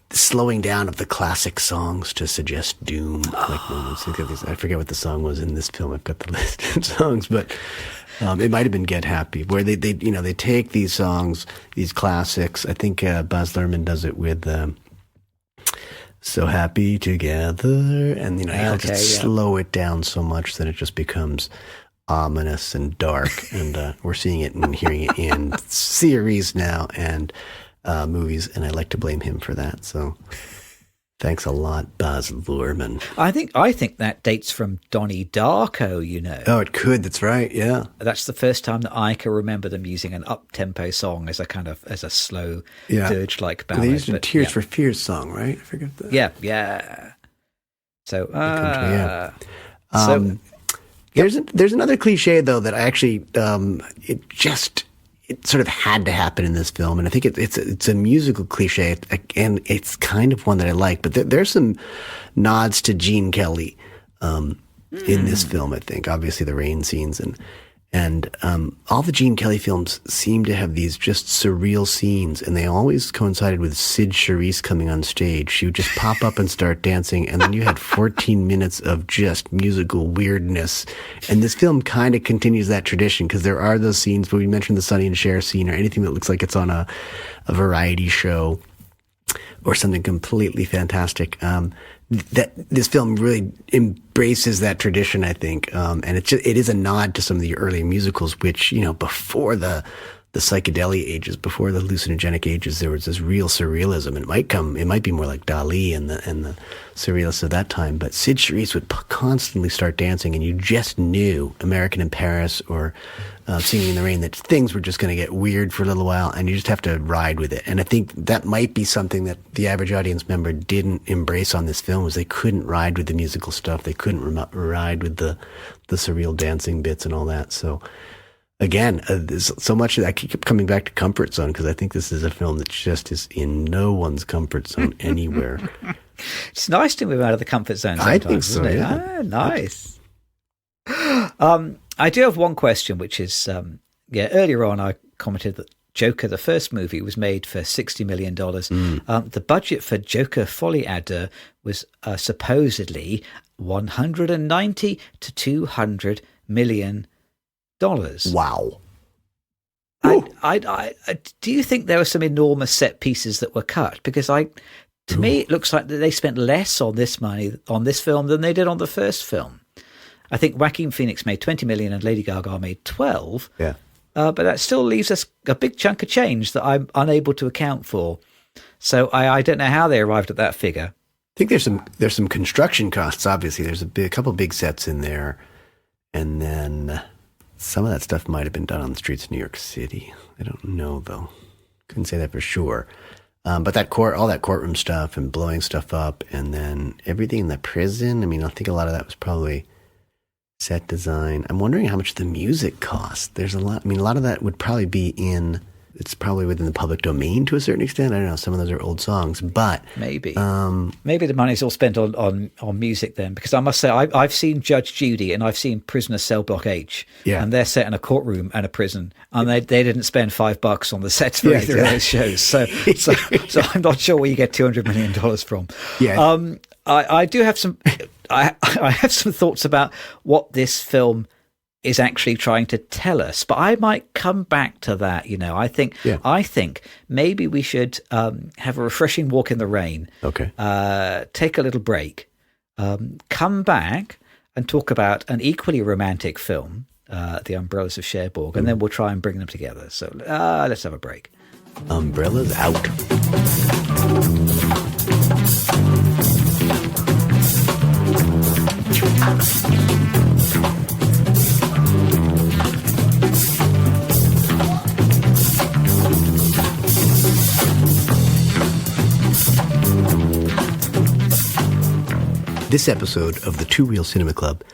Slowing down of the classic songs to suggest doom. Like moments. I forget what the song was in this film. I've got the list of songs, but it might have been Get Happy, where they take these songs, these classics. I think Baz Luhrmann does it with So Happy Together, and he'll just slow it down so much that it just becomes ominous and dark. And we're seeing it and hearing it in series now and movies, and I like to blame him for that. So Thanks a lot, Baz Luhrmann. I think that dates from Donnie Darko, you know. Oh, it could. That's right. Yeah. That's the first time that I can remember them using an up-tempo song as a slow, dirge-like ballad. They used a Tears for Fears song, right? I forget that. Yeah. So, there's another cliche though that I actually it sort of had to happen in this film, and I think it's a musical cliche, and it's kind of one that I like. But there's some nods to Gene Kelly in this film. I think obviously the rain scenes and all the Gene Kelly films seem to have these just surreal scenes, and they always coincided with Sid Charisse coming on stage. She would just pop up and start dancing, and then you had 14 minutes of just musical weirdness. And this film kind of continues that tradition, because there are those scenes where we mentioned the Sonny and Cher scene, or anything that looks like it's on a variety show or something completely fantastic. That this film really embraces that tradition, I think, and it is a nod to some of the earlier musicals, which, you know, before the psychedelic ages, before the hallucinogenic ages, there was this real surrealism. It might be more like Dali and the surrealists of that time. But Sid Charisse would constantly start dancing, and you just knew, American in Paris or Singing in the Rain, that things were just going to get weird for a little while, and you just have to ride with it. And I think that might be something that the average audience member didn't embrace on this film, was they couldn't ride with the musical stuff. They couldn't ride with the surreal dancing bits and all that. So again, there's so much that I keep coming back to comfort zone, because I think this is a film that just is in no one's comfort zone anywhere. It's nice to move out of the comfort zone sometimes, I think so, isn't it? yeah. Nice. I do have one question, which is, earlier on I commented that Joker, the first movie, was made for $60 million. The budget for Joker Folie à Deux was supposedly $190 to $200 million. Wow. I do you think there were some enormous set pieces that were cut? Because to me, it looks like that they spent less on this film than they did on the first film. I think Joaquin Phoenix made 20 million and Lady Gaga made 12. Yeah. But that still leaves us a big chunk of change that I'm unable to account for. So I don't know how they arrived at that figure. I think there's some construction costs. Obviously, there's a couple big sets in there, and then some of that stuff might have been done on the streets of New York City. I don't know though. Couldn't say that for sure. But all that courtroom stuff and blowing stuff up, and then everything in the prison. I mean, I think a lot of that was probably set design. I'm wondering how much the music costs. There's a lot. I mean, a lot of that would probably be it's probably within the public domain to a certain extent. I don't know. Some of those are old songs, but maybe the money's all spent on music then, because I must say I've seen Judge Judy and I've seen Prisoner Cell Block H, and they're set in a courtroom and a prison, and they didn't spend $5 on the sets for either of those shows. So I'm not sure where you get $200 million from. Yeah. I do have some. I have some thoughts about what this film is actually trying to tell us, but I might come back to that. You know, I think maybe we should have a refreshing walk in the rain. Okay. Take a little break, come back and talk about an equally romantic film, The Umbrellas of Cherbourg, and then we'll try and bring them together. So let's have a break. Umbrellas out. This episode of the Two Reel Cinema Club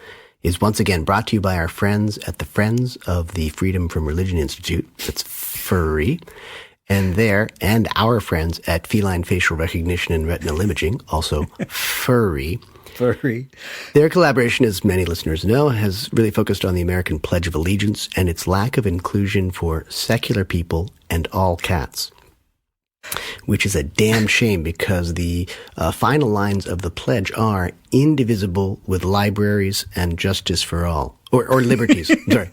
is once again brought to you by our friends at the Friends of the Freedom from Religion Institute. That's FURRY. And our friends at Feline Facial Recognition and Retinal Imaging, also FURRY. FURRY. Their collaboration, as many listeners know, has really focused on the American Pledge of Allegiance and its lack of inclusion for secular people and all cats. Which is a damn shame, because the final lines of the pledge are indivisible with libraries and justice for all. Or liberties. Sorry.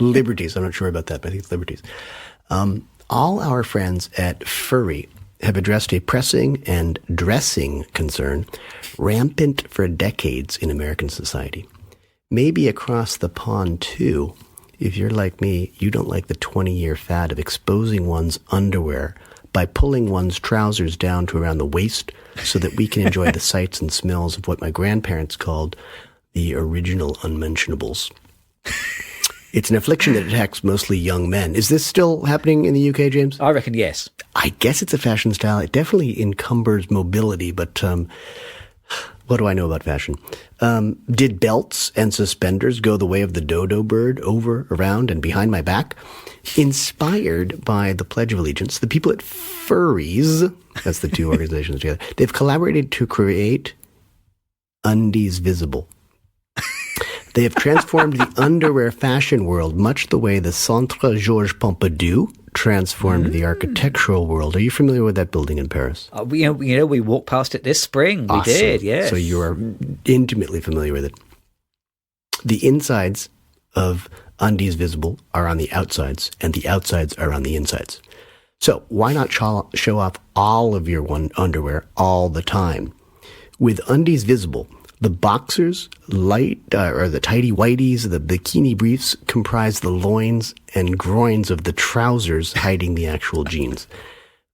Liberties. I'm not sure about that, but I think it's liberties. All our friends at FURRY have addressed a pressing and dressing concern rampant for decades in American society. Maybe across the pond, too. If you're like me, you don't like the 20-year fad of exposing one's underwear by pulling one's trousers down to around the waist so that we can enjoy the sights and smells of what my grandparents called the original unmentionables. It's an affliction that attacks mostly young men. Is this still happening in the UK, James? I reckon yes. I guess it's a fashion style. It definitely encumbers mobility, but what do I know about fashion? Did belts and suspenders go the way of the dodo bird over, around, and behind my back? Inspired by the Pledge of Allegiance, the people at Furries, that's the two organizations together, they've collaborated to create Undies Visible. They have transformed the underwear fashion world much the way the Centre Georges Pompidou transformed the architectural world. Are you familiar with that building in Paris? We walked past it this spring. We did, yes. So you are intimately familiar with it. The insides of Undies Visible are on the outsides, and the outsides are on the insides. So why not show off all of your underwear all the time? With Undies Visible, the boxers, or the tighty whities, the bikini briefs comprise the loins and groins of the trousers hiding the actual jeans.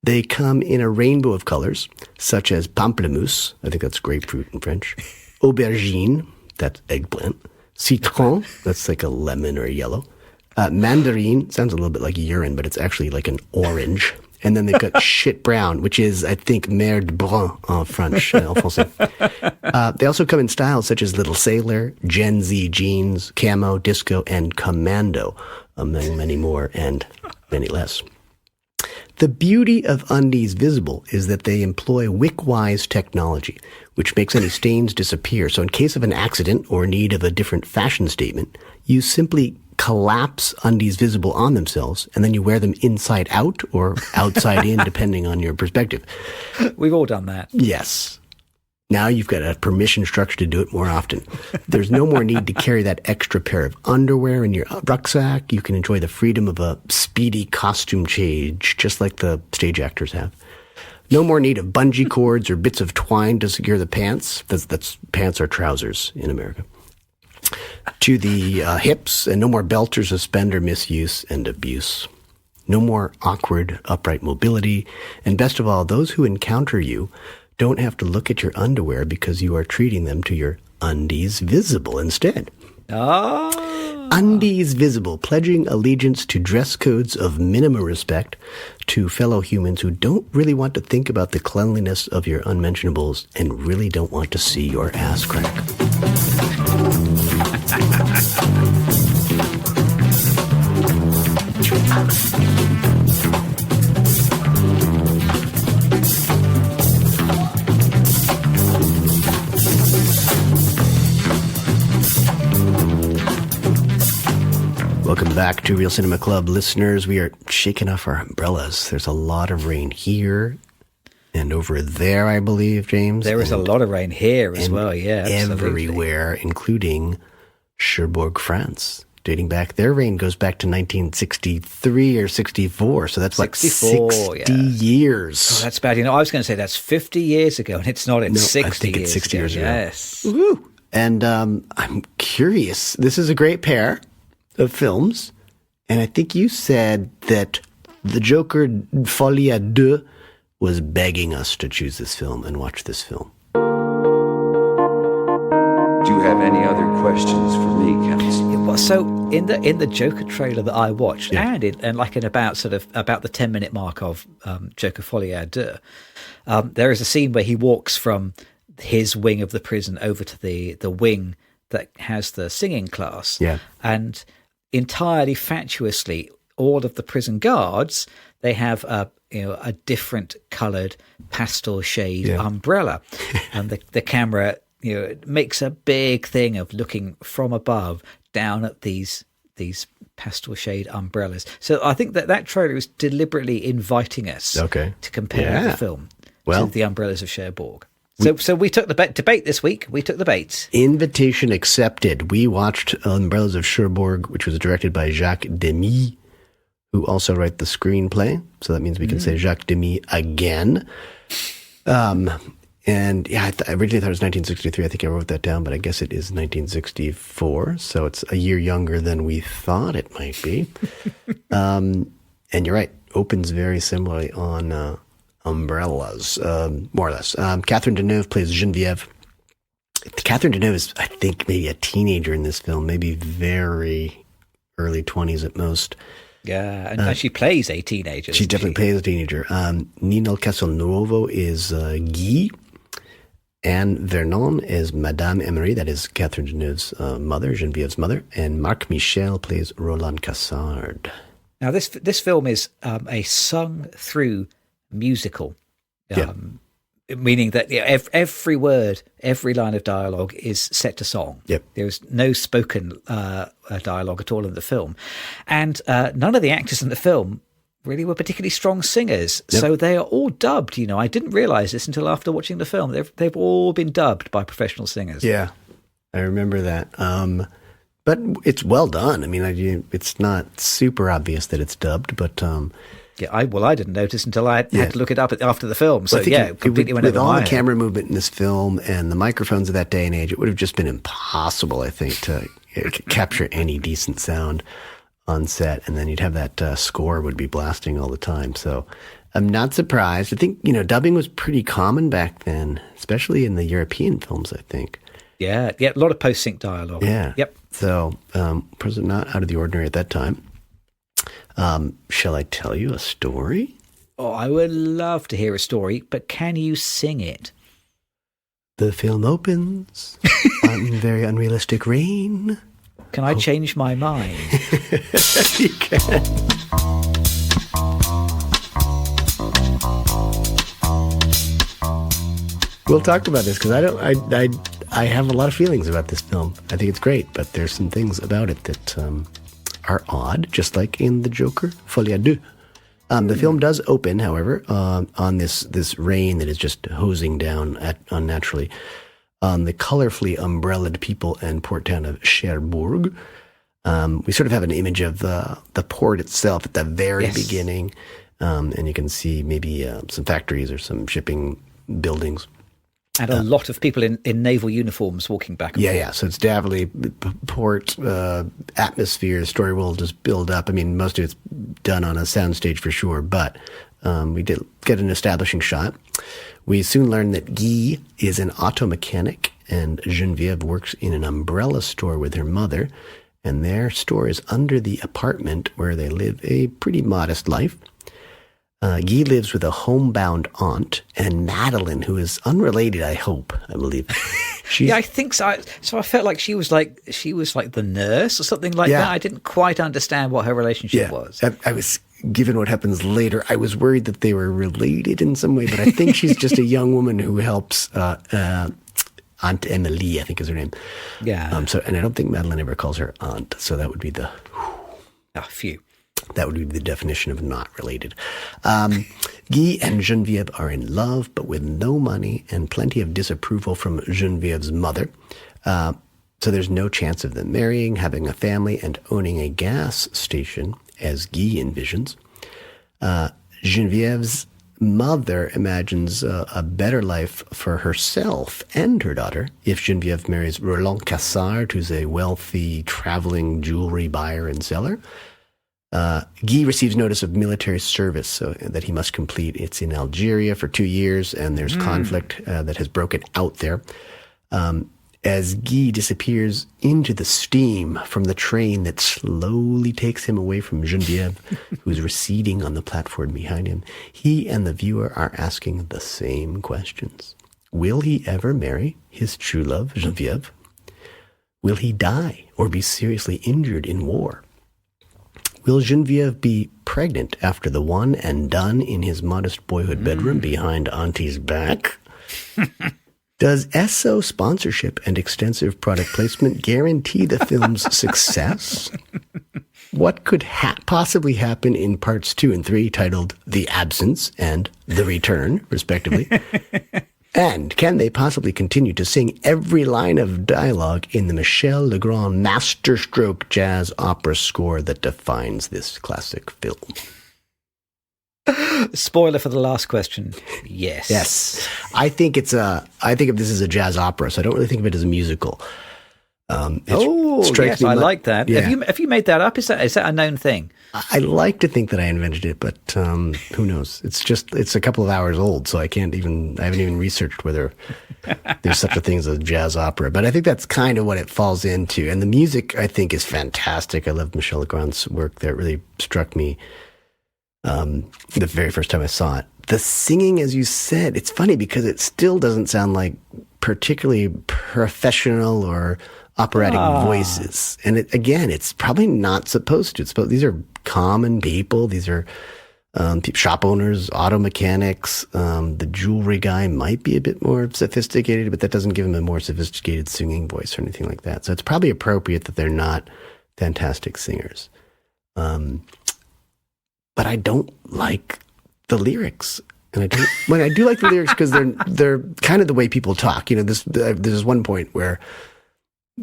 They come in a rainbow of colors, such as pamplemousse, I think that's grapefruit in French, aubergine, that's eggplant, citron, that's like a lemon or a yellow, mandarine, sounds a little bit like urine, but it's actually like an orange. And then they've got shit brown, which is, I think, merde brun en French, en français. They also come in styles such as Little Sailor, Gen Z jeans, camo, disco, and commando, among many more and many less. The beauty of Undies Visible is that they employ wick-wise technology, which makes any stains disappear. So in case of an accident or need of a different fashion statement, you simply collapse Undies Visible on themselves, and then you wear them inside out or outside in, depending on your perspective. We've all done that. Yes. Now you've got a permission structure to do it more often. There's no more need to carry that extra pair of underwear in your rucksack. You can enjoy the freedom of a speedy costume change, just like the stage actors have. No more need of bungee cords or bits of twine to secure the pants. That's pants or trousers in America. To the hips, and no more belt or suspender misuse and abuse. No more awkward, upright mobility. And best of all, those who encounter you don't have to look at your underwear because you are treating them to your Undies Visible instead. Undies Visible, pledging allegiance to dress codes of minimum respect to fellow humans who don't really want to think about the cleanliness of your unmentionables and really don't want to see your ass crack. Welcome back to Real Cinema Club listeners. We are shaking off our umbrellas. There's a lot of rain here and over there, I believe, James. There is a lot of rain here as well, yeah. Absolutely. Everywhere, including Cherbourg, France. Dating back, their rain goes back to 1963 or 64, so that's like 60 years. Oh, that's bad. I was going to say that's 50 years ago, and it's not. It's 60 years. I think it's 60 years ago. Yes. Woo-hoo. And I'm curious. This is a great pair of films, and I think you said that the Joker Folie à Deux was begging us to choose this film and watch this film. Do you have any other questions for me, Counsel? So in the Joker trailer that I watched, and about the 10-minute mark of Joker Folie à Deux, there is a scene where he walks from his wing of the prison over to the wing that has the singing class, and entirely fatuously, all of the prison guards, they have a different coloured pastel shade umbrella, and the camera makes a big thing of looking from above down at these pastel shade umbrellas. So I think that trailer is deliberately inviting us to compare the film to the Umbrellas of Cherbourg. So we took the debate this week. We took the bait. Invitation accepted. We watched Umbrellas of Cherbourg, which was directed by Jacques Demy, who also wrote the screenplay. So that means we can say Jacques Demy again. And I originally thought it was 1963. I think I wrote that down, but I guess it is 1964. So it's a year younger than we thought it might be. And you're right. opens very similarly on Umbrellas, more or less. Catherine Deneuve plays Geneviève. Catherine Deneuve is, I think, maybe a teenager in this film, maybe very early 20s at most. Yeah, and she plays a teenager. She definitely plays a teenager. Nino Castelnuovo is Guy. Anne Vernon is Madame Emery, that is Catherine Deneuve's mother, Genevieve's mother. And Marc Michel plays Roland Cassard. Now, this film is a sung-through musical, meaning that every word, every line of dialogue is set to song. Yep. There's no spoken dialogue at all in the film. And none of the actors in the film really were particularly strong singers. Yep. So they are all dubbed. I didn't realize this until after watching the film. They've all been dubbed by professional singers. Yeah, I remember that. But it's well done. I mean, it's not super obvious that it's dubbed, but... I didn't notice until I had to look it up after the film. So, completely went over my head. With all the camera movement in this film and the microphones of that day and age, it would have just been impossible, I think, to capture any decent sound on set. And then you'd have that score would be blasting all the time. So I'm not surprised. I think, dubbing was pretty common back then, especially in the European films, I think. Yeah, a lot of post-sync dialogue. Yeah. Yep. So, probably not out of the ordinary at that time. Shall I tell you a story? Oh, I would love to hear a story, but can you sing it? The film opens on very unrealistic rain. Can I change my mind? You can. We'll talk about this because I have a lot of feelings about this film. I think it's great, but there's some things about it that are odd, just like in The Joker, Folie Deux. The film does open, however, on this rain that is just hosing down unnaturally on the colorfully umbrellaed people and port town of Cherbourg. We sort of have an image of the port itself at the very beginning, and you can see maybe some factories or some shipping buildings. And a lot of people in naval uniforms walking back and forth. Yeah. So it's definitely port atmosphere, story will just build up. I mean, most of it's done on a soundstage for sure, but we did get an establishing shot. We soon learn that Guy is an auto mechanic and Geneviève works in an umbrella store with her mother, and their store is under the apartment where they live a pretty modest life. Guy lives with a homebound aunt and Madeline, who is unrelated, I believe. I think so. So I felt like she was like the nurse or something like that. I didn't quite understand what her relationship was. I was, given what happens later, I was worried that they were related in some way, but I think she's just a young woman who helps Aunt Emily, I think is her name. Yeah. And I don't think Madeline ever calls her aunt, so that would be the... Phew. That would be the definition of not related. Guy and Geneviève are in love, but with no money and plenty of disapproval from Genevieve's mother. So there's no chance of them marrying, having a family, and owning a gas station, as Guy envisions. Genevieve's mother imagines a better life for herself and her daughter if Geneviève marries Roland Cassard, who's a wealthy traveling jewelry buyer and seller. Guy receives notice of military service so that he must complete. It's in Algeria for 2 years, and there's conflict that has broken out there. As Guy disappears into the steam from the train that slowly takes him away from Geneviève, who's receding on the platform behind him, he and the viewer are asking the same questions. Will he ever marry his true love, Geneviève? Will he die or be seriously injured in war? Will Geneviève be pregnant after the one and done in his modest boyhood bedroom behind Auntie's back? Does Esso sponsorship and extensive product placement guarantee the film's success? What could possibly happen in parts 2 and 3 titled The Absence and The Return, respectively? And can they possibly continue to sing every line of dialogue in the Michel Legrand masterstroke jazz opera score that defines this classic film? Spoiler for the last question. Yes. Yes. I think of this as a jazz opera, so I don't really think of it as a musical. Yes, I like that. Yeah. Have you made that up? Is that a known thing? I like to think that I invented it, but who knows? It's a couple of hours old, so I haven't even researched whether there's such a thing as a jazz opera. But I think that's kind of what it falls into. And the music, I think, is fantastic. I love Michel Legrand's work there. It really struck me the very first time I saw it. The singing, as you said, it's funny because it still doesn't sound like particularly professional or operatic voices. And it's probably not supposed to. These are common people. These are shop owners, auto mechanics. The jewelry guy might be a bit more sophisticated, but that doesn't give him a more sophisticated singing voice or anything like that. So it's probably appropriate that they're not fantastic singers. But I don't like the lyrics. And I do like the lyrics because they're kind of the way people talk. There's one point where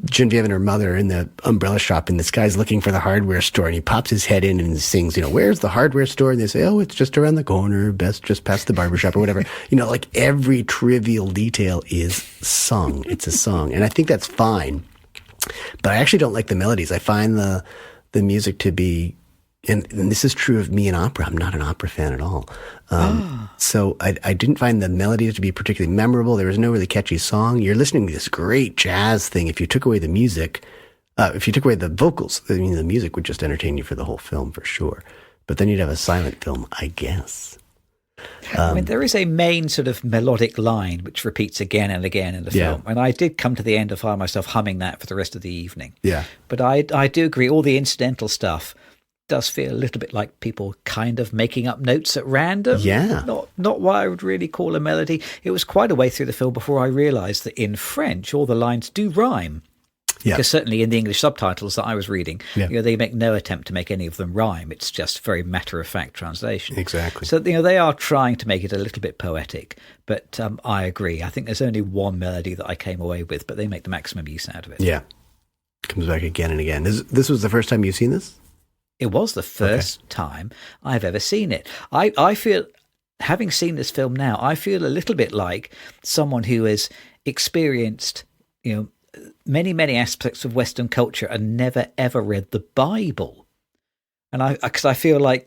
Genevieve and her mother are in the umbrella shop, and this guy's looking for the hardware store, and he pops his head in and sings, where's the hardware store? And they say, oh, it's just around the corner, best just past the barbershop or whatever. Like every trivial detail is sung. It's a song. And I think that's fine. But I actually don't like the melodies. I find the music to be, and this is true of me in opera. I'm not an opera fan at all. So I didn't find the melodies to be particularly memorable. There was no really catchy song. You're listening to this great jazz thing. If you took away the music, if you took away the vocals, the music would just entertain you for the whole film for sure. But then you'd have a silent film, I guess. There is a main sort of melodic line which repeats again and again in the film. And I did come to the end and find myself humming that for the rest of the evening. Yeah. But I do agree, all the incidental stuff does feel a little bit like people kind of making up notes at random. Yeah. Not what I would really call a melody. It was quite a way through the film before I realised that in French, all the lines do rhyme. Yeah. Because certainly in the English subtitles that I was reading, they make no attempt to make any of them rhyme. It's just very matter-of-fact translation. Exactly. So, they are trying to make it a little bit poetic. But I agree. I think there's only one melody that I came away with, but they make the maximum use out of it. Yeah. Comes back again and again. This was the first time you've seen this? It was the first time I've ever seen it. I feel, having seen this film now, I feel a little bit like someone who has experienced, many, many aspects of Western culture and never, ever read the Bible. And because I feel like,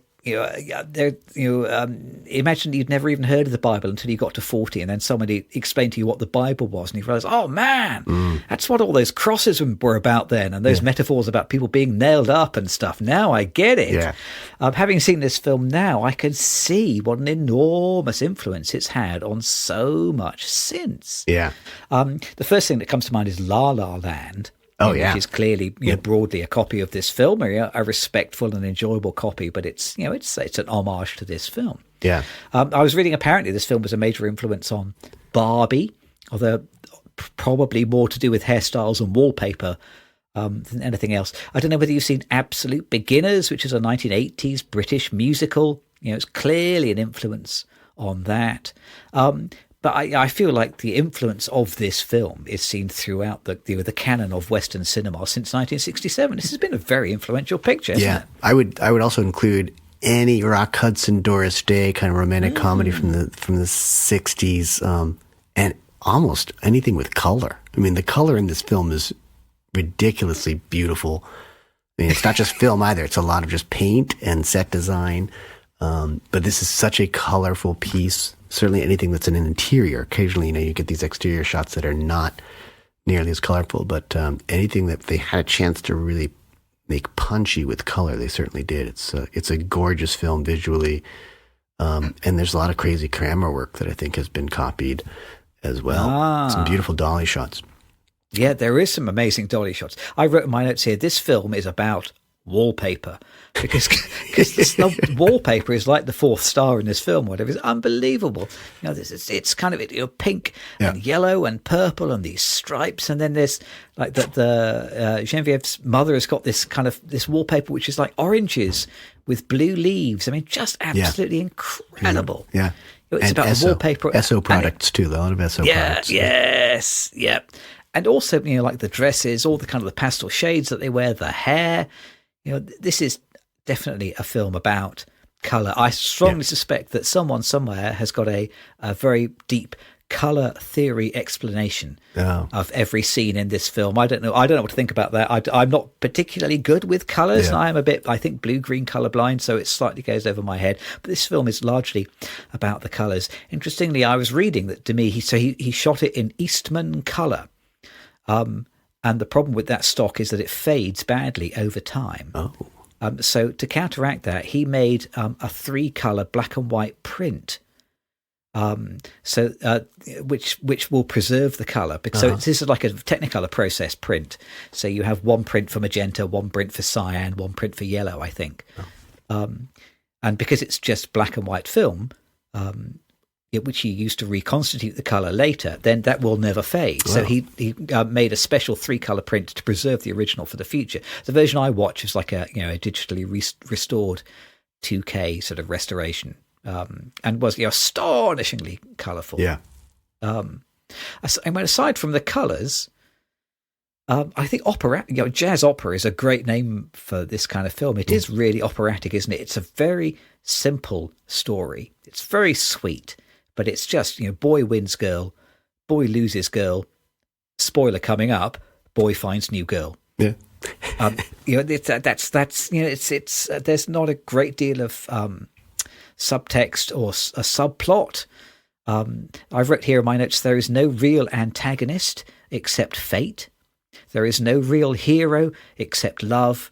imagine you'd never even heard of the Bible until you got to 40, and then somebody explained to you what the Bible was, and you realize, oh man, that's what all those crosses were about then, and those metaphors about people being nailed up and stuff. Now I get it. Yeah. Having seen this film now, I can see what an enormous influence it's had on so much since. Yeah. The first thing that comes to mind is La La Land. Which is clearly broadly a copy of this film, a respectful and enjoyable copy, but it's an homage to this film. Yeah, I was reading apparently this film was a major influence on Barbie, although probably more to do with hairstyles and wallpaper than anything else. I don't know whether you've seen Absolute Beginners, which is a 1980s British musical. It's clearly an influence on that. But I feel like the influence of this film is seen throughout the canon of Western cinema since 1967. This has been a very influential picture, hasn't it? I would also include any Rock Hudson, Doris Day kind of romantic comedy from the 60s, and almost anything with color. I mean, the color in this film is ridiculously beautiful. I mean, it's not just film either. It's a lot of just paint and set design. But this is such a colorful piece. Certainly anything that's in an interior. Occasionally, you get these exterior shots that are not nearly as colorful, but anything that they had a chance to really make punchy with color, they certainly did. It's a gorgeous film visually, and there's a lot of crazy camera work that I think has been copied as well. Some beautiful dolly shots. Yeah, there is some amazing dolly shots. I wrote in my notes here, this film is about wallpaper, because the wallpaper is like the fourth star in this film. Whatever, it's unbelievable. It's kind of pink and yellow and purple and these stripes, and then there's like the Genevieve's mother has got this kind of this wallpaper which is like oranges with blue leaves. I mean, just absolutely incredible. Yeah. It's and about Esso, wallpaper. Esso products too. A lot of Esso products. Yes. Yeah. And also, like the dresses, all the kind of the pastel shades that they wear, the hair. This is definitely a film about colour. I strongly suspect that someone somewhere has got a very deep color theory explanation Oh. of every scene in this film. I don't know what to think about that. I'm not particularly good with colors. Yeah. I am a bit, I think, blue-green colorblind, so it slightly goes over my head. But this film is largely about the colors. Interestingly, I was reading that to me, he shot it in Eastman color. And the problem with that stock is that it fades badly over time. Oh. So to counteract that, he made a 3-color black and white print. Which will preserve the color, because so this is like a Technicolor process print. So you have one print for magenta, one print for cyan, one print for yellow, I think. And because it's just black and white film, which you use to reconstitute the color later, then that will never fade. Wow. So he made a special 3-color print to preserve the original for the future. The version I watch is like a digitally restored 2K sort of restoration. And was astonishingly colourful. Yeah. Aside from the colours, I think jazz opera is a great name for this kind of film. It is really operatic, isn't it? It's a very simple story. It's very sweet, but it's just boy wins girl, boy loses girl. Spoiler coming up: boy finds new girl. Yeah. There's not a great deal of subtext or a subplot. I've wrote here in my notes, there is no real antagonist except fate. There is no real hero except love.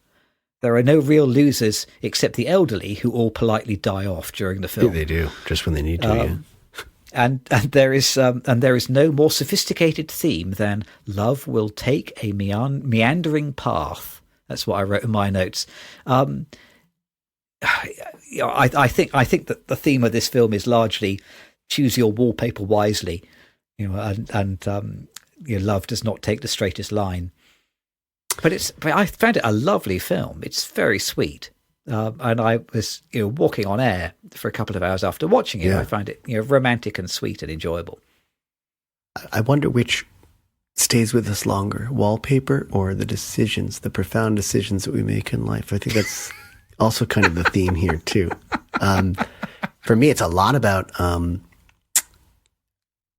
There are no real losers except the elderly, who all politely die off during the film. Yeah, they do, just when they need to. And there is no more sophisticated theme than love will take a meandering path. That's what I wrote in my notes. I think that the theme of this film is largely choose your wallpaper wisely, and love does not take the straightest line. But I found it a lovely film. It's very sweet, and I was walking on air for a couple of hours after watching it. Yeah. I found it romantic and sweet and enjoyable. I wonder which stays with us longer, wallpaper or the profound decisions that we make in life. I think that's also kind of the theme here too. For me, it's a lot about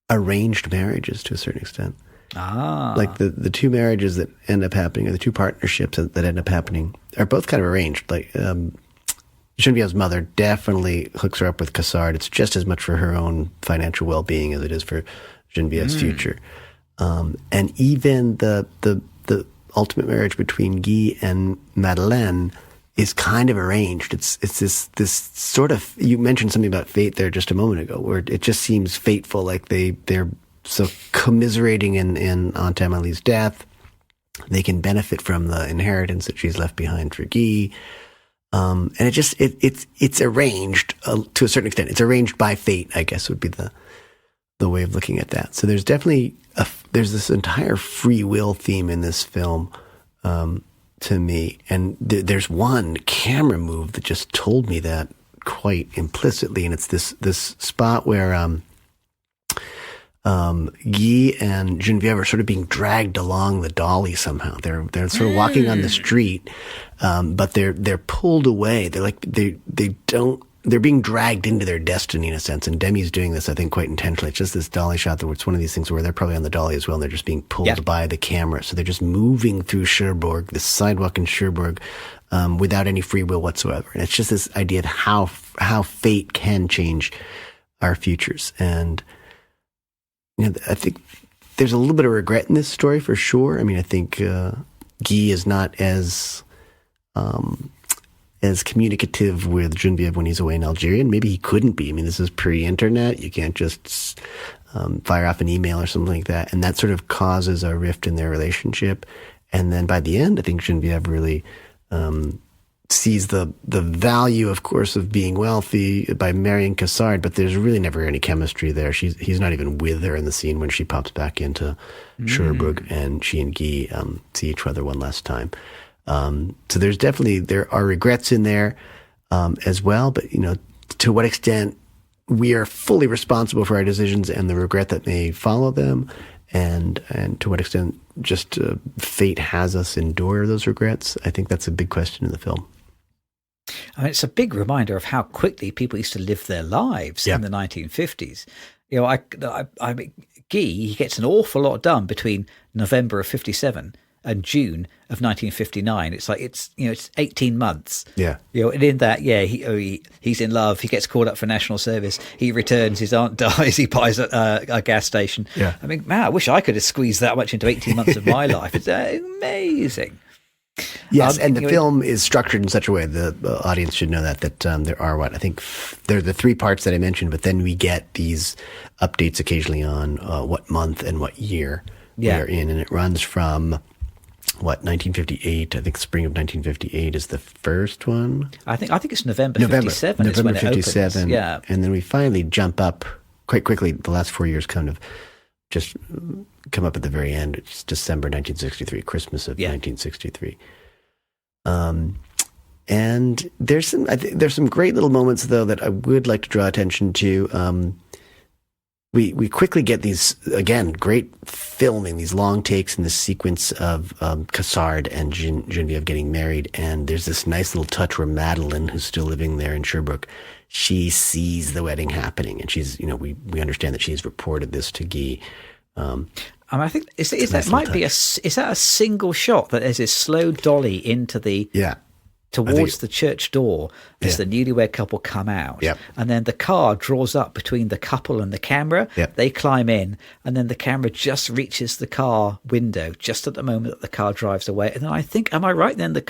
arranged marriages to a certain extent. Like the two marriages that end up happening, or the two partnerships that end up happening, are both kind of arranged. Like Genevieve's mother definitely hooks her up with Cassard. It's just as much for her own financial well-being as it is for Genevieve's future. And even the ultimate marriage between Guy and Madeleine is kind of arranged. It's this sort of, you mentioned something about fate there just a moment ago, where it just seems fateful, like they're so commiserating in Aunt Amelie's death. They can benefit from the inheritance that she's left behind for Guy. And it's arranged to a certain extent. It's arranged by fate, I guess, would be the way of looking at that. So there's definitely there's this entire free will theme in this film, to me. And there's one camera move that just told me that quite implicitly. And it's this spot where, Guy and Genevieve are sort of being dragged along the dolly somehow. They're sort of walking on the street, but they're pulled away. They're like, they're being dragged into their destiny in a sense. And Demi's doing this, I think, quite intentionally. It's just this dolly shot where it's one of these things where they're probably on the dolly as well, and they're just being pulled by the camera. So they're just moving through Cherbourg, this sidewalk in Cherbourg, without any free will whatsoever. And it's just this idea of how fate can change our futures. And I think there's a little bit of regret in this story for sure. I mean, I think Guy is not as communicative with Genevieve when he's away in Algeria, and maybe he couldn't be. I mean, this is pre-internet. You can't just fire off an email or something like that, and that sort of causes a rift in their relationship. And then by the end, I think Genevieve really sees the value, of course, of being wealthy by marrying Cassard, but there's really never any chemistry there. He's not even with her in the scene when she pops back into Cherbourg, and she and Guy see each other one last time. So there are regrets in there as well, but to what extent we are fully responsible for our decisions and the regret that may follow them, and to what extent just fate has us endure those regrets. I think that's a big question in the film. I mean, it's a big reminder of how quickly people used to live their lives in the 1950s. I mean, Guy, he gets an awful lot done between November of 57 and June of 1959. It's like it's 18 months. Yeah. And in that, he's in love. He gets called up for national service. He returns. His aunt dies. He buys a gas station. Yeah. I mean, man, I wish I could have squeezed that much into 18 months of my life. It's amazing. Yes, and the film is structured in such a way the audience should know that there are I think there are the three parts that I mentioned, but then we get these updates occasionally on what month and what year we are in, and it runs from 1958. I think spring of 1958 is the first one. I think it's November 57 is when it opens. Yeah, and then we finally jump up quite quickly. The last 4 years kind of just come up at the very end. It's December 1963, Christmas of 1963. And there's some great little moments though that I would like to draw attention to. We quickly get these, again, great filming, these long takes in this sequence of Cassard and Geneviève getting married. And there's this nice little touch where Madeleine, who's still living there in Cherbourg, she sees the wedding happening. And she's, we understand that she's reported this to Guy. I think is that a single shot that there's this slow dolly into the towards the church door as the newlywed couple come out, and then the car draws up between the couple and the camera. They climb in, and then the camera just reaches the car window just at the moment that the car drives away. And then I think, am I right? Then the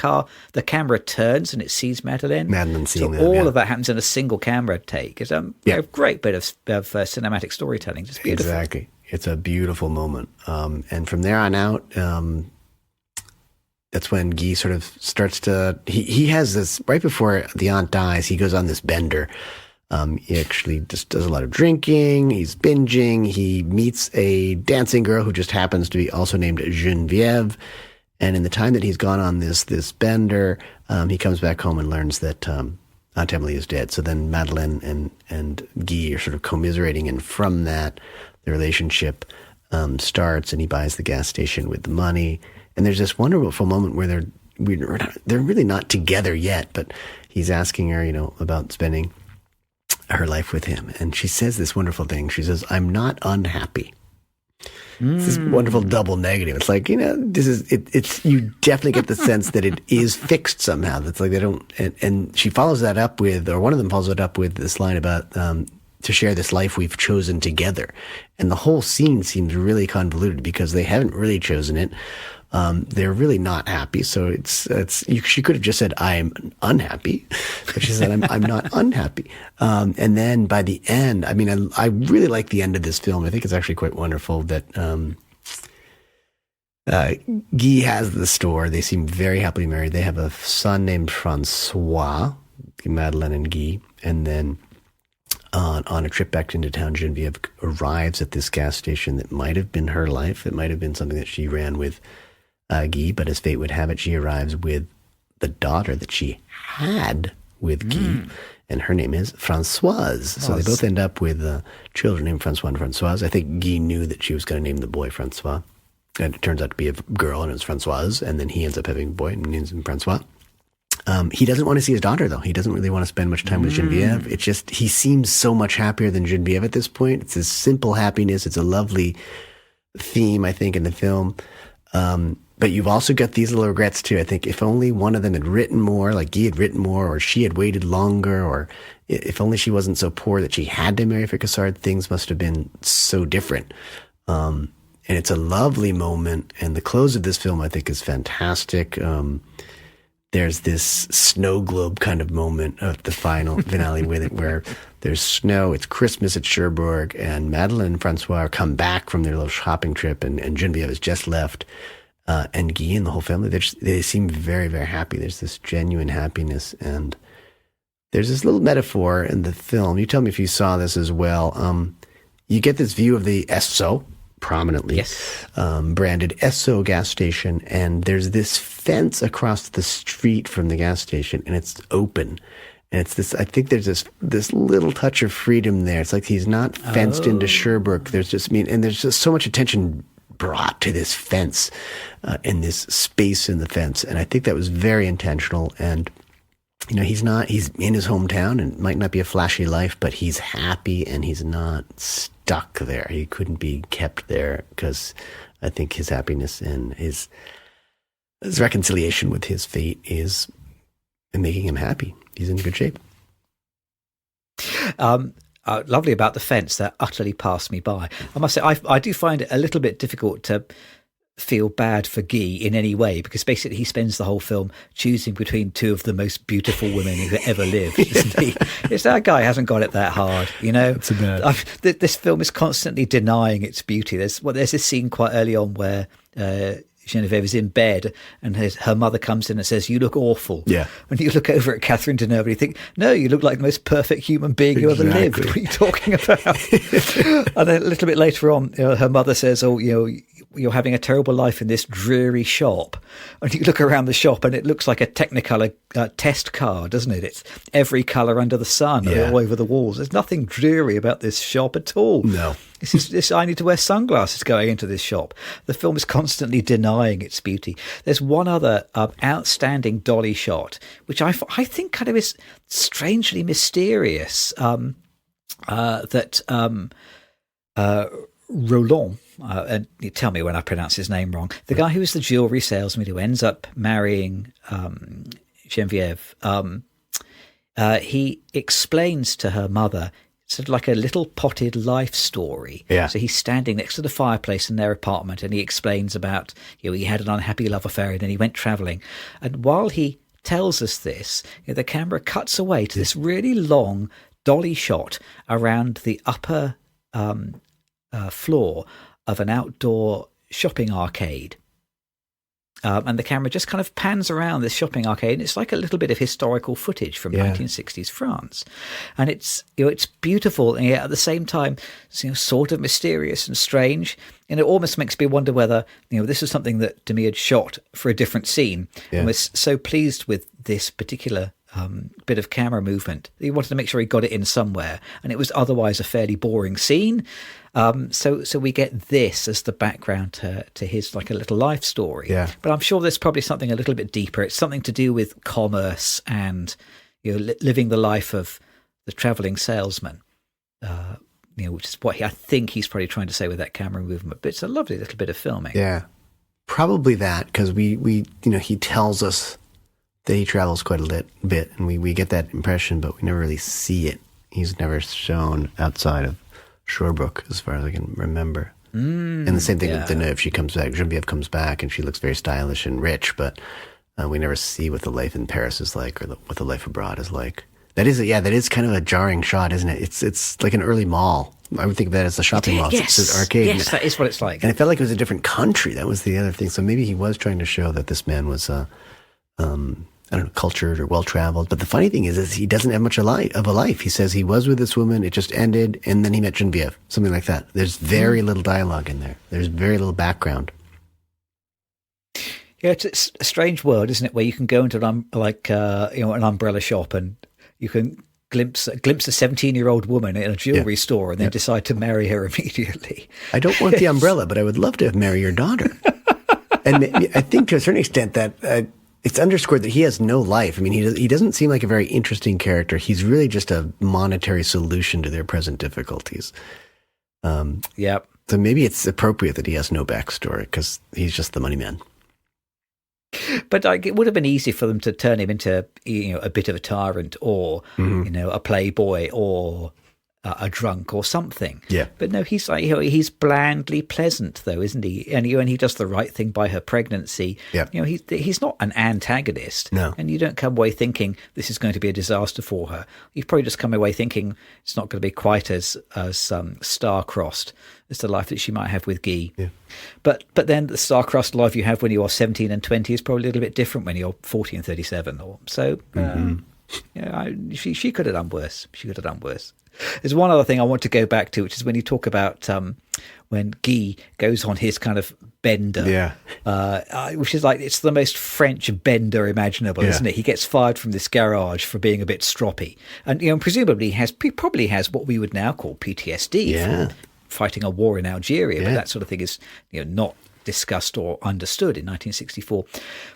camera turns and it sees Madeleine. Seeing them. All of that happens in a single camera take. It's a great bit of cinematic storytelling. Just beautiful. Exactly. It's a beautiful moment. And from there on out, that's when Guy sort of starts to, he has this, right before the aunt dies, he goes on this bender. He actually just does a lot of drinking. He's binging. He meets a dancing girl who just happens to be also named Geneviève. And in the time that he's gone on this bender, he comes back home and learns that Aunt Emily is dead. So then Madeleine and Guy are sort of commiserating. And from that, the relationship starts, and he buys the gas station with the money. And there's this wonderful moment where they're really not together yet, but he's asking her, about spending her life with him. And she says this wonderful thing. She says, "I'm not unhappy." It's this wonderful double negative. It's like, this is, it's, you definitely get the sense that it is fixed somehow. That's like, they don't, and she follows that up with, or one of them follows it up with this line about, to share this life we've chosen together. And the whole scene seems really convoluted because they haven't really chosen it. They're really not happy. So she could have just said, "I'm unhappy," but she said, I'm not unhappy. And then by the end, I mean, I really like the end of this film. I think it's actually quite wonderful that, Guy has the store. They seem very happily married. They have a son named Francois, Madeleine and Guy. And then, on a trip back into town, Geneviève arrives at this gas station that might have been her life. It might have been something that she ran with Guy, but as fate would have it, she arrives with the daughter that she had with Guy, and her name is Françoise. So they both end up with children named François and Françoise. I think Guy knew that she was going to name the boy François, and it turns out to be a girl, and it's Françoise, and then he ends up having a boy and names him François. He doesn't want to see his daughter, though. He doesn't really want to spend much time with Geneviève. It's just, he seems so much happier than Geneviève at this point. It's this simple happiness. It's a lovely theme, I think, in the film. But you've also got these little regrets, too. I think if only one of them had written more, like Guy had written more, or she had waited longer, or if only she wasn't so poor that she had to marry for Cassard, things must have been so different. And it's a lovely moment. And the close of this film, I think, is fantastic. There's this snow globe kind of moment of the finale with it, where there's snow. It's Christmas at Cherbourg, and Madeleine and Francois come back from their little shopping trip, and Geneviève has just left. And Guy and the whole family, they seem very, very happy. There's this genuine happiness. And there's this little metaphor in the film. You tell me if you saw this as well. You get this view of the Esso, prominently branded Esso gas station, and there's this fence across the street from the gas station, and it's open. And it's this, I think there's this little touch of freedom there. It's like he's not fenced into Cherbourg. There's just so much attention brought to this fence and this space in the fence. And I think that was very intentional. And he's in his hometown and might not be a flashy life, but he's happy and he's not stuck there. He couldn't be kept there because I think his happiness and his reconciliation with his fate is making him happy. He's in good shape. Lovely about the fence that utterly passed me by. I must say, I do find it a little bit difficult to feel bad for Guy in any way, because basically he spends the whole film choosing between two of the most beautiful women who ever lived, isn't he? It's that guy hasn't got it that hard, It's this film is constantly denying its beauty. There's this scene quite early on where Genevieve is in bed and her mother comes in and says, "You look awful." Yeah. And you look over at Catherine Deneuve and you think, "No, you look like the most perfect human being who ever lived. What are you talking about?" And then a little bit later on, her mother says, "Oh, you're having a terrible life in this dreary shop." And you look around the shop and it looks like a Technicolor test car, doesn't it? It's every colour under the sun all over the walls. There's nothing dreary about this shop at all. No. I need to wear sunglasses going into this shop. The film is constantly denying its beauty. There's one other outstanding dolly shot, which I think kind of is strangely mysterious, that Roland, and you tell me when I pronounce his name wrong, the guy who was the jewellery salesman who ends up marrying Genevieve, he explains to her mother sort of like a little potted life story. Yeah. So he's standing next to the fireplace in their apartment and he explains about, he had an unhappy love affair and then he went travelling. And while he tells us this, the camera cuts away to this really long dolly shot around the upper floor of an outdoor shopping arcade. And the camera just kind of pans around this shopping arcade, and it's like a little bit of historical footage from 1960s France. And it's beautiful, and yet at the same time, sort of mysterious and strange. And it almost makes me wonder whether this is something that Demy had shot for a different scene, and was so pleased with this particular bit of camera movement that he wanted to make sure he got it in somewhere, and it was otherwise a fairly boring scene. So we get this as the background to his like a little life story. Yeah. But I'm sure there's probably something a little bit deeper. It's something to do with commerce and living the life of the traveling salesman. Which is what I think he's probably trying to say with that camera movement. But it's a lovely little bit of filming. Yeah, probably that, because we he tells us that he travels quite a bit, and we get that impression, but we never really see it. He's never shown outside of Cherbourg, as far as I can remember. And the same thing with Deneuve. She comes back, Genevieve comes back, and she looks very stylish and rich, but we never see what the life in Paris is like, or what the life abroad is like. That is kind of a jarring shot, isn't it? It's like an early mall. I would think of that as a shopping mall. Yes, it's an arcade. Yes, that is what it's like. And it felt like it was a different country. That was the other thing. So maybe he was trying to show that this man was cultured or well-traveled. But the funny thing is he doesn't have much of a life. He says he was with this woman, it just ended, and then he met Genevieve, something like that. There's very little dialogue in there. There's very little background. Yeah, it's a strange world, isn't it, where you can go into an umbrella shop and you can glimpse a 17-year-old woman in a jewelry store and then decide to marry her immediately. I don't want the umbrella, but I would love to marry your daughter. And I think to a certain extent that it's underscored that he has no life. I mean, he doesn't seem like a very interesting character. He's really just a monetary solution to their present difficulties. So maybe it's appropriate that he has no backstory, because he's just the money man. But it would have been easy for them to turn him into a bit of a tyrant, or a playboy, or a drunk or something. Yeah. But no, he's like he's blandly pleasant, though, isn't he? And he does the right thing by her pregnancy. Yeah. He's not an antagonist. No. And you don't come away thinking this is going to be a disaster for her. You've probably just come away thinking it's not going to be quite as star-crossed as the life that she might have with Guy. Yeah. But then the star-crossed life you have when you are 17 and 20 is probably a little bit different when you're 40 and 37. She could have done worse. There's one other thing I want to go back to, which is when you talk about when Guy goes on his kind of bender, which is like, it's the most French bender imaginable, isn't it? He gets fired from this garage for being a bit stroppy, and presumably he probably has what we would now call PTSD from fighting a war in Algeria, but that sort of thing is not discussed or understood in 1964.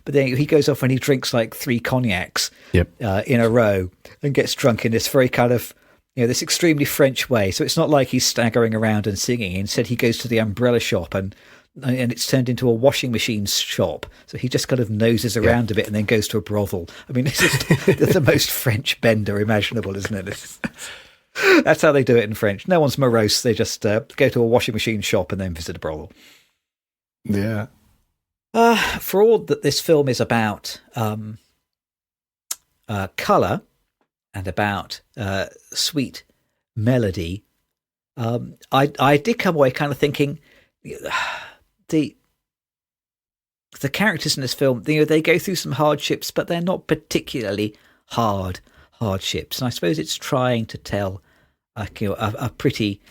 But then he goes off and he drinks like 3 cognacs in a row and gets drunk in this very kind of, this extremely French way. So it's not like he's staggering around and singing. Instead, he goes to the umbrella shop and it's turned into a washing machine shop. So he just kind of noses around a bit and then goes to a brothel. I mean, it's just the most French bender imaginable, isn't it? That's how they do it in French. No one's morose. They just go to a washing machine shop and then visit a brothel. Yeah. For all that this film is about colour and about sweet melody, I did come away kind of thinking the characters in this film, they go through some hardships, but they're not particularly hardships. And I suppose it's trying to tell a pretty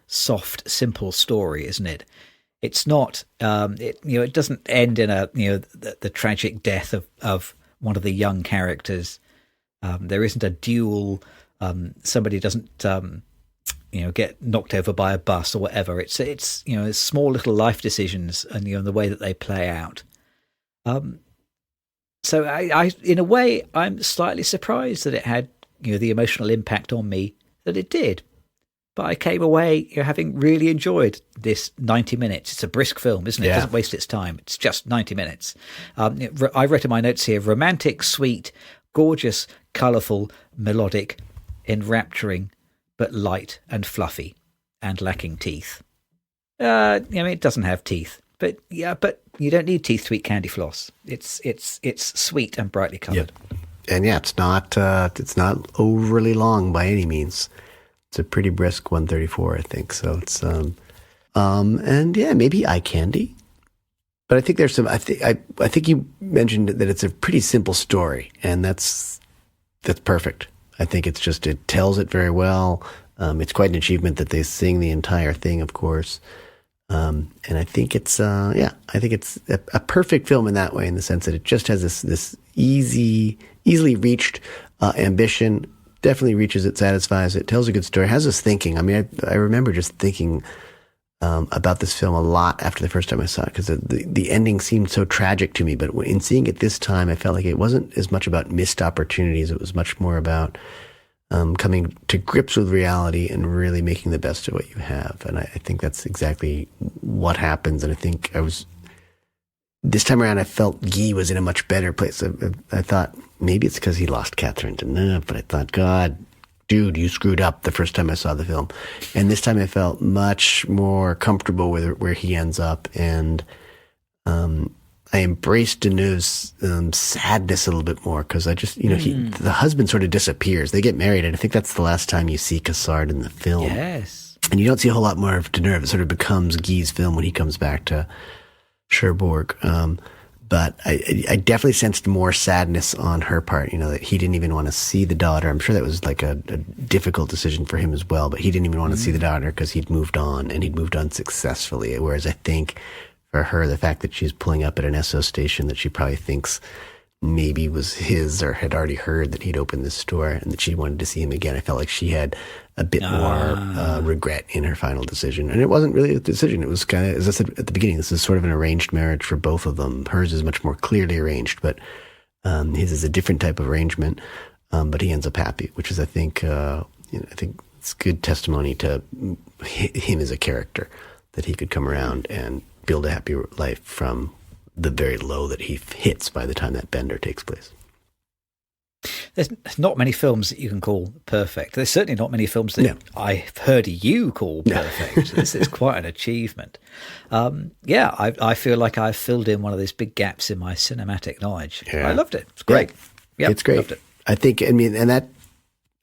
soft, simple story, isn't it? It's not, it doesn't end in the tragic death of one of the young characters. There isn't a duel. Somebody doesn't, get knocked over by a bus or whatever. It's small little life decisions and the way that they play out. So I, in a way, I'm slightly surprised that it had, the emotional impact on me that it did. But I came away having really enjoyed this 90 minutes. It's a brisk film, isn't it? It doesn't waste its time. It's just 90 minutes. I wrote in my notes here, romantic, sweet, gorgeous, colourful, melodic, enrapturing, but light and fluffy and lacking teeth. It doesn't have teeth. But you don't need teeth to eat candy floss. It's sweet and brightly coloured. Yep. And it's not overly long by any means. It's a pretty brisk 134, I think. So it's maybe eye candy. But I think there's some. I think you mentioned that it's a pretty simple story, and that's perfect. I think it tells it very well. It's quite an achievement that they sing the entire thing, of course. And I think it's a perfect film in that way, in the sense that it just has this easily reached ambition. Definitely reaches it, satisfies it, tells a good story, has us thinking. I mean, I remember just thinking about this film a lot after the first time I saw it, because the ending seemed so tragic to me. But in seeing it this time, I felt like it wasn't as much about missed opportunities. It was much more about coming to grips with reality and really making the best of what you have. And I think that's exactly what happens. And I think this time around, I felt Guy was in a much better place. I thought maybe it's because he lost Catherine Deneuve, but I thought, God, dude, you screwed up the first time I saw the film. And this time I felt much more comfortable with where he ends up. And I embraced Deneuve's sadness a little bit more, because I just, the husband sort of disappears. They get married, and I think that's the last time you see Cassard in the film. Yes. And you don't see a whole lot more of Deneuve. It sort of becomes Guy's film when he comes back to Cherbourg. But I definitely sensed more sadness on her part, that he didn't even want to see the daughter. I'm sure that was like a difficult decision for him as well, but he didn't even want to see the daughter because he'd moved on, and he'd moved on successfully. Whereas I think for her, the fact that she's pulling up at an SO station that she probably thinks maybe was his, or had already heard that he'd opened this store and that she wanted to see him again, I felt like she had a bit more regret in her final decision. And it wasn't really a decision. It was kind of, as I said at the beginning, this is sort of an arranged marriage for both of them. Hers is much more clearly arranged, but his is a different type of arrangement. But he ends up happy, which is, I think it's good testimony to him as a character, that he could come around and build a happy life from the very low that he hits by the time that bender takes place. There's not many films that you can call perfect. There's certainly not many films that I've heard you call perfect. This is quite an achievement. I feel like I've filled in one of these big gaps in my cinematic knowledge. Yeah. I loved it. It's great. Yeah, it's great. Loved it. I think, and that,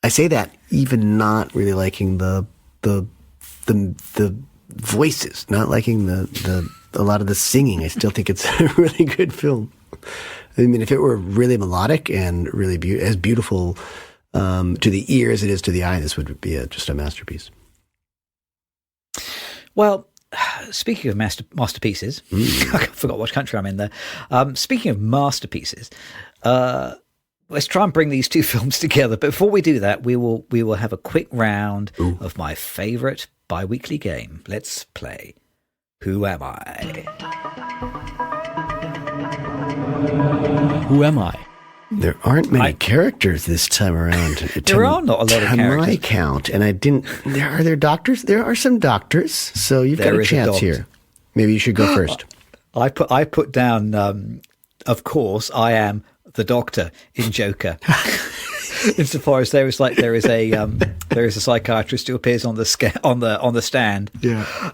I say that even not really liking the voices, not liking a lot of the singing. I still think it's a really good film. I mean, if it were really melodic and really as beautiful to the ear as it is to the eye, this would be just a masterpiece. Well, speaking of masterpieces, I forgot what country I'm in there. Speaking of masterpieces, let's try and bring these two films together. But before we do that, we will have a quick round of my favourite bi-weekly game. Let's play Who Am I? Who am I? There aren't many characters this time around. There are not a lot of to characters. my count, and I didn't. Are there doctors? There are some doctors, so you've got a chance here. Maybe you should go first. I put down. Of course, I am the Doctor in Joker. Insofar as there is a psychiatrist who appears on the stand. Yeah.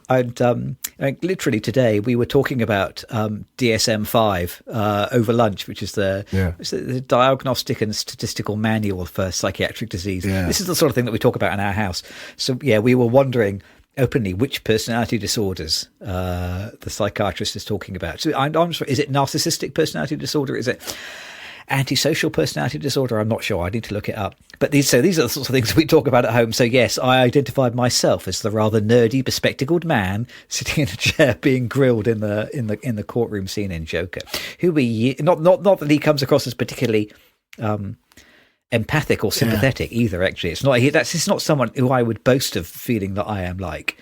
And literally today we were talking about DSM-5 over lunch, which is the Diagnostic and Statistical Manual for Psychiatric Disease. Yeah. This is the sort of thing that we talk about in our house. So yeah, we were wondering openly which personality disorders the psychiatrist is talking about. So I'm sorry, is it narcissistic personality disorder? Is it antisocial personality disorder? I'm not sure. I need to look it up. But these are the sorts of things we talk about at home. So yes, I identified myself as the rather nerdy, bespectacled man sitting in a chair being grilled in the courtroom scene in Joker. Who not that he comes across as particularly empathic or sympathetic either. Actually, it's not someone who I would boast of feeling that I am like.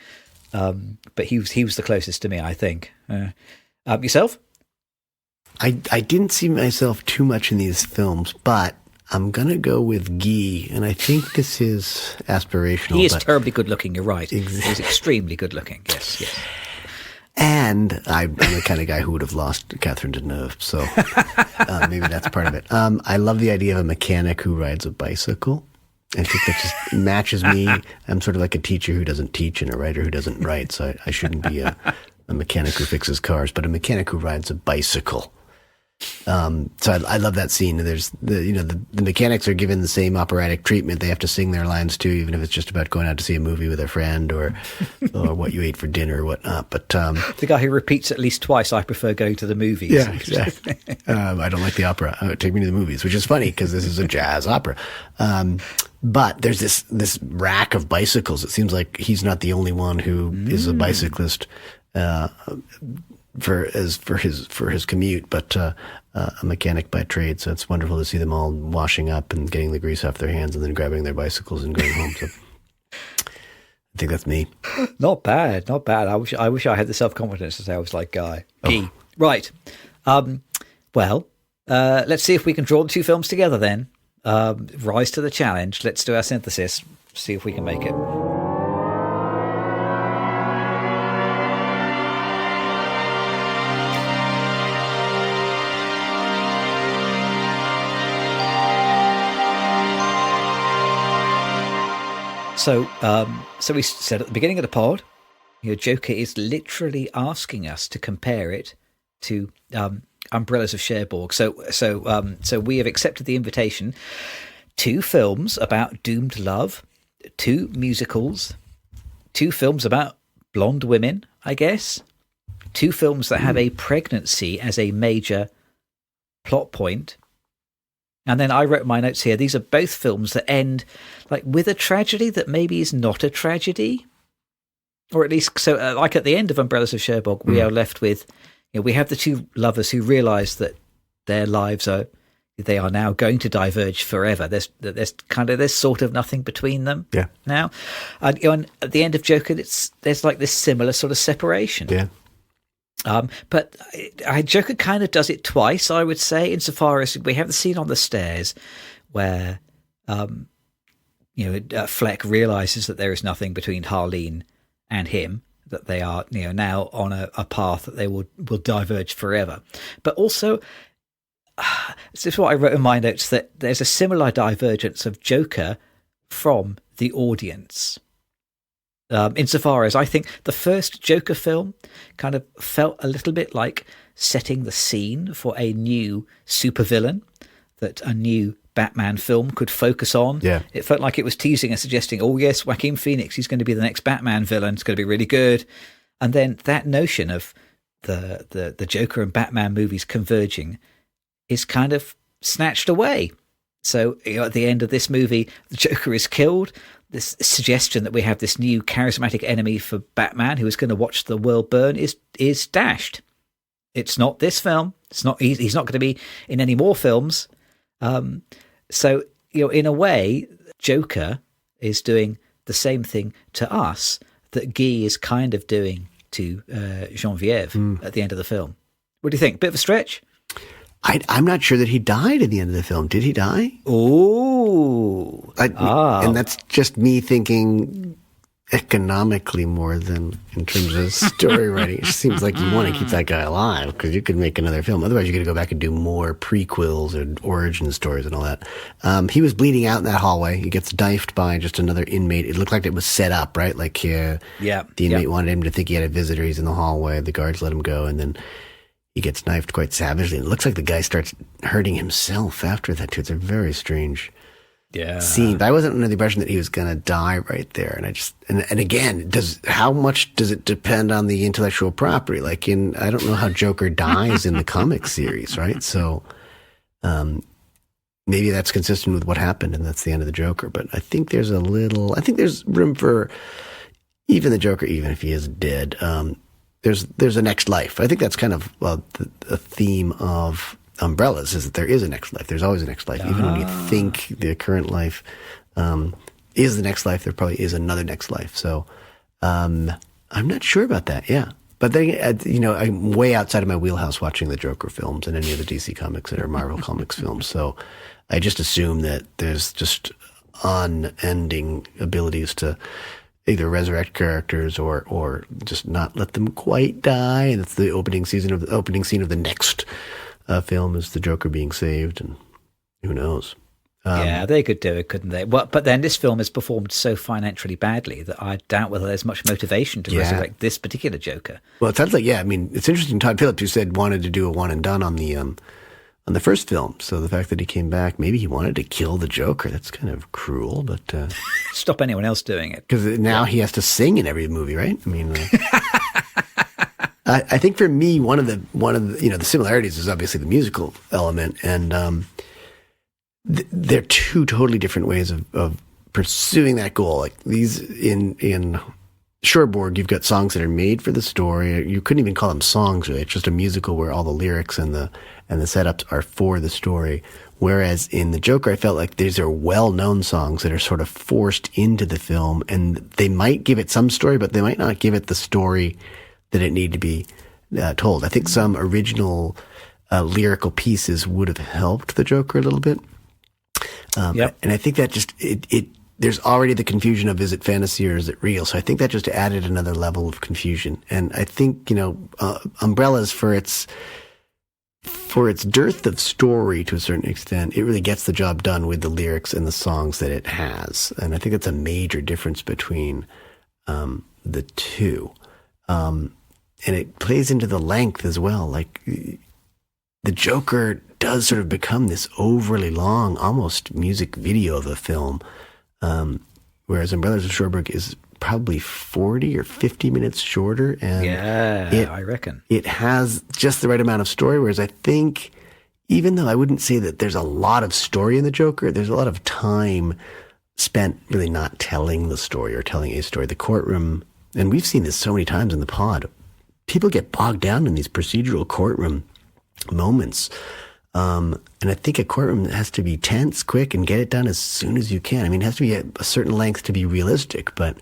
But he was the closest to me, I think. Yourself? I didn't see myself too much in these films, but I'm going to go with Guy, and I think this is aspirational. He is terribly good looking, you're right. Exactly. He's extremely good looking, yes. And I'm the kind of guy who would have lost Catherine Deneuve, so maybe that's part of it. I love the idea of a mechanic who rides a bicycle. I think that just matches me. I'm sort of like a teacher who doesn't teach and a writer who doesn't write, so I shouldn't be a mechanic who fixes cars, but a mechanic who rides a bicycle. So I love that scene. There's the mechanics are given the same operatic treatment. They have to sing their lines too, even if it's just about going out to see a movie with a friend or what you ate for dinner or whatnot. But the guy who repeats at least twice, I prefer going to the movies. Yeah, exactly. I don't like the opera. Take me to the movies, which is funny because this is a jazz opera. But there's this rack of bicycles. It seems like he's not the only one who is a bicyclist. For his commute, but a mechanic by trade. So it's wonderful to see them all washing up and getting the grease off their hands and then grabbing their bicycles and going home. So I think that's me. Not bad. I wish I had the self-confidence to say I was like Guy. Oh. Right. Well, let's see if we can draw the two films together then. Rise to the challenge. Let's do our synthesis. See if we can make it. So we said at the beginning of the pod, Joker is literally asking us to compare it to Umbrellas of Cherbourg. So we have accepted the invitation. 2 films about doomed love, 2 musicals, 2 films about blonde women, I guess, 2 films that have a pregnancy as a major plot point. And then I wrote my notes here. These are both films that end like with a tragedy that maybe is not a tragedy, or at least so. Like at the end of Umbrellas of Cherbourg, we are left with, we have the 2 lovers who realise that their lives are now going to diverge forever. There's sort of nothing between them. Yeah. Now, and at the end of Joker, there's like this similar sort of separation. Yeah. But Joker kind of does it twice, I would say, insofar as we have the scene on the stairs where, Fleck realizes that there is nothing between Harleen and him, that they are, now on a path that they will diverge forever. But also, this is what I wrote in my notes, that there's a similar divergence of Joker from the audience. Insofar as I think the first Joker film kind of felt a little bit like setting the scene for a new supervillain that a new Batman film could focus on. Yeah. It felt like it was teasing and suggesting, oh yes, Joaquin Phoenix, he's going to be the next Batman villain. It's going to be really good. And then that notion of the Joker and Batman movies converging is kind of snatched away. So at the end of this movie, the Joker is killed. This suggestion that we have this new charismatic enemy for Batman who is going to watch the world burn is dashed. It's not this film. It's not. He's not going to be in any more films. So in a way, Joker is doing the same thing to us that Guy is kind of doing to Genevieve at the end of the film. What do you think? Bit of a stretch? I'm not sure that he died at the end of the film. Did he die? Oh. And that's just me thinking economically more than in terms of story writing. It seems like you want to keep that guy alive because you could make another film. Otherwise, you're going to go back and do more prequels and origin stories and all that. He was bleeding out in that hallway. He gets knifed by just another inmate. It looked like it was set up, right? Like the inmate wanted him to think he had a visitor. He's in the hallway. The guards let him go, and then he gets knifed quite savagely. And it looks like the guy starts hurting himself after that, too. It's a very strange scene. But I wasn't under the impression that he was going to die right there. And and again, how much does it depend on the intellectual property? Like I don't know how Joker dies in the comic series, right? So maybe that's consistent with what happened, and that's the end of the Joker. But I think there's room for even the Joker, even if he is dead. There's a next life. I think that's kind of the theme of Umbrellas, is that there is a next life. There's always a next life. Even when you think the current life is the next life, there probably is another next life. So I'm not sure about that. Yeah. But then, I'm way outside of my wheelhouse watching the Joker films and any of the DC comics that are Marvel Comics films. So I just assume that there's just unending abilities to either resurrect characters or just not let them quite die. And it's the opening scene of the next film is the Joker being saved, and who knows? Yeah, they could do it, couldn't they? Well, but then this film is performed so financially badly that I doubt whether there's much motivation to resurrect this particular Joker. Well, it sounds like, it's interesting. Todd Phillips, who said wanted to do a one and done on the first film. So the fact that he came back, maybe he wanted to kill the Joker. That's kind of cruel, but stop anyone else doing it, because now he has to sing in every movie, right? I mean. I think for me, one of the the similarities is obviously the musical element, and they're two totally different ways of pursuing that goal. Like these in Cherbourg, you've got songs that are made for the story. You couldn't even call them songs, really. It's just a musical where all the lyrics and the setups are for the story. Whereas in the Joker, I felt like these are well-known songs that are sort of forced into the film, and they might give it some story, but they might not give it the story that it needed to be told. I think some original lyrical pieces would have helped the Joker a little bit. And I think that just there's already the confusion of, is it fantasy or is it real? So I think that just added another level of confusion. And I think Umbrellas, for its dearth of story to a certain extent, it really gets the job done with the lyrics and the songs that it has. And I think that's a major difference between the two. And it plays into the length as well. Like the Joker does sort of become this overly long, almost music video of a film, whereas Umbrellas of Cherbourg is probably 40 or 50 minutes shorter. And I reckon it has just the right amount of story. Whereas I think, even though I wouldn't say that there's a lot of story in the Joker, there's a lot of time spent really not telling the story or telling a story. The courtroom, and we've seen this so many times in the pod, people get bogged down in these procedural courtroom moments. And I think a courtroom has to be tense, quick, and get it done as soon as you can. I mean, it has to be a certain length to be realistic, but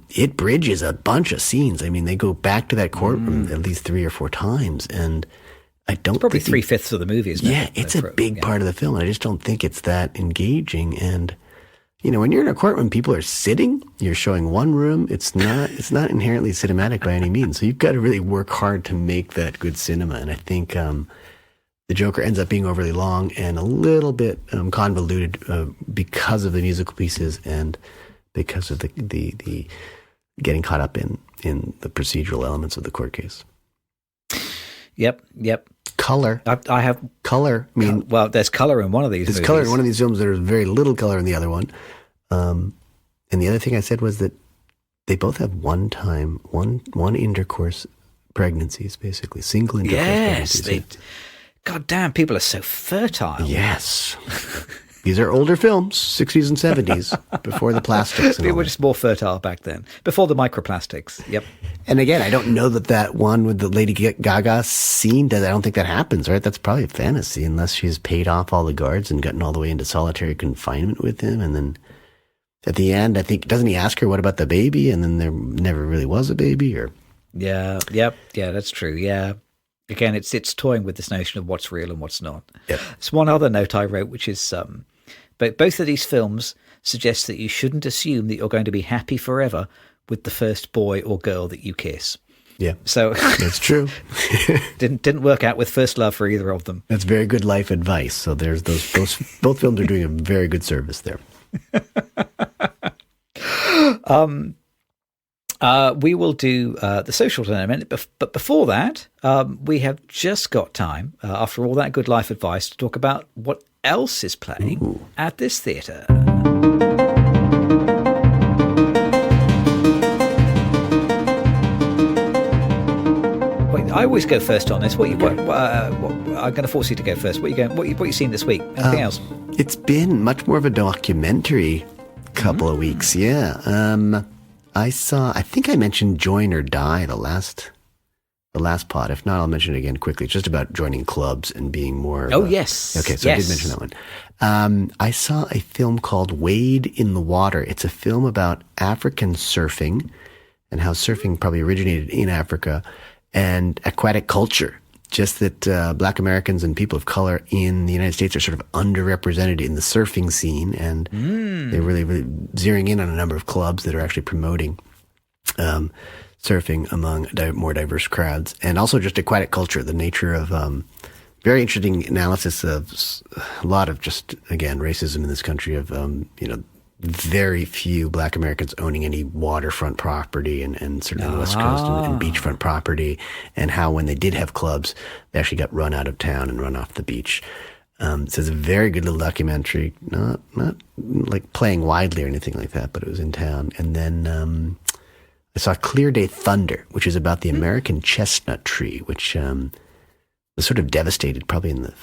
it bridges a bunch of scenes. I mean, they go back to that courtroom at least 3 or 4 times, and I don't it's probably think 3/5 of the movie, isn't it? Yeah, it's a big part of the film, and I just don't think it's that engaging. And when you're in a courtroom, people are sitting. You're showing one room. It's not inherently cinematic by any means. So you've got to really work hard to make that good cinema. And I think the Joker ends up being overly long and a little bit convoluted because of the musical pieces and because of the getting caught up in the procedural elements of the court case. Yep. Color. I have color. I mean, well, there's color in one of these. There's movies. color in one of these films. There's very little color in the other one. And the other thing I said was that they both have one intercourse pregnancies, basically single intercourse pregnancies. Yes, God damn, people are so fertile. Yes. These are older films, 60s and 70s, before the plastics. We were just more fertile back then, before the microplastics. Yep. And again, I don't know that one with the Lady Gaga scene, I don't think that happens, right? That's probably a fantasy, unless she's paid off all the guards and gotten all the way into solitary confinement with him. And then at the end, I think, doesn't he ask her, what about the baby? And then there never really was a baby, or... Yeah, that's true. Yeah. Again, it's toying with this notion of what's real and what's not. Yep. It's one other note I wrote, which is, but both of these films suggest that you shouldn't assume that you're going to be happy forever with the first boy or girl that you kiss. Yeah. So That's true. didn't work out with first love for either of them. That's very good life advice. So there's those both films are doing a very good service there. We will do the social in a minute, but before that, we have just got time, after all that good life advice, to talk about what else is playing at this theatre. Wait, I always go first on this. I'm going to force you to go first. What you seen this week? Anything else? It's been much more of a documentary couple of weeks. Yeah. I think I mentioned Join or Die the last pod. If not, I'll mention it again quickly. It's just about joining clubs and being more. Yes. Okay, so yes. I did mention that one. I saw a film called Wade in the Water. It's a film about African surfing and how surfing probably originated in Africa and aquatic culture. Just that Black Americans and people of color in the United States are sort of underrepresented in the surfing scene, and they're really, really zeroing in on a number of clubs that are actually promoting surfing among more diverse crowds, and also just aquatic culture, the nature of very interesting analysis of a lot of just, again, racism in this country of, very few Black Americans owning any waterfront property and certainly on the West Coast and beachfront property, and how when they did have clubs, they actually got run out of town and run off the beach. So it's a very good little documentary, not like playing widely or anything like that, but it was in town. And then I saw Clear Day Thunder, which is about the American chestnut tree, which was sort of devastated probably in the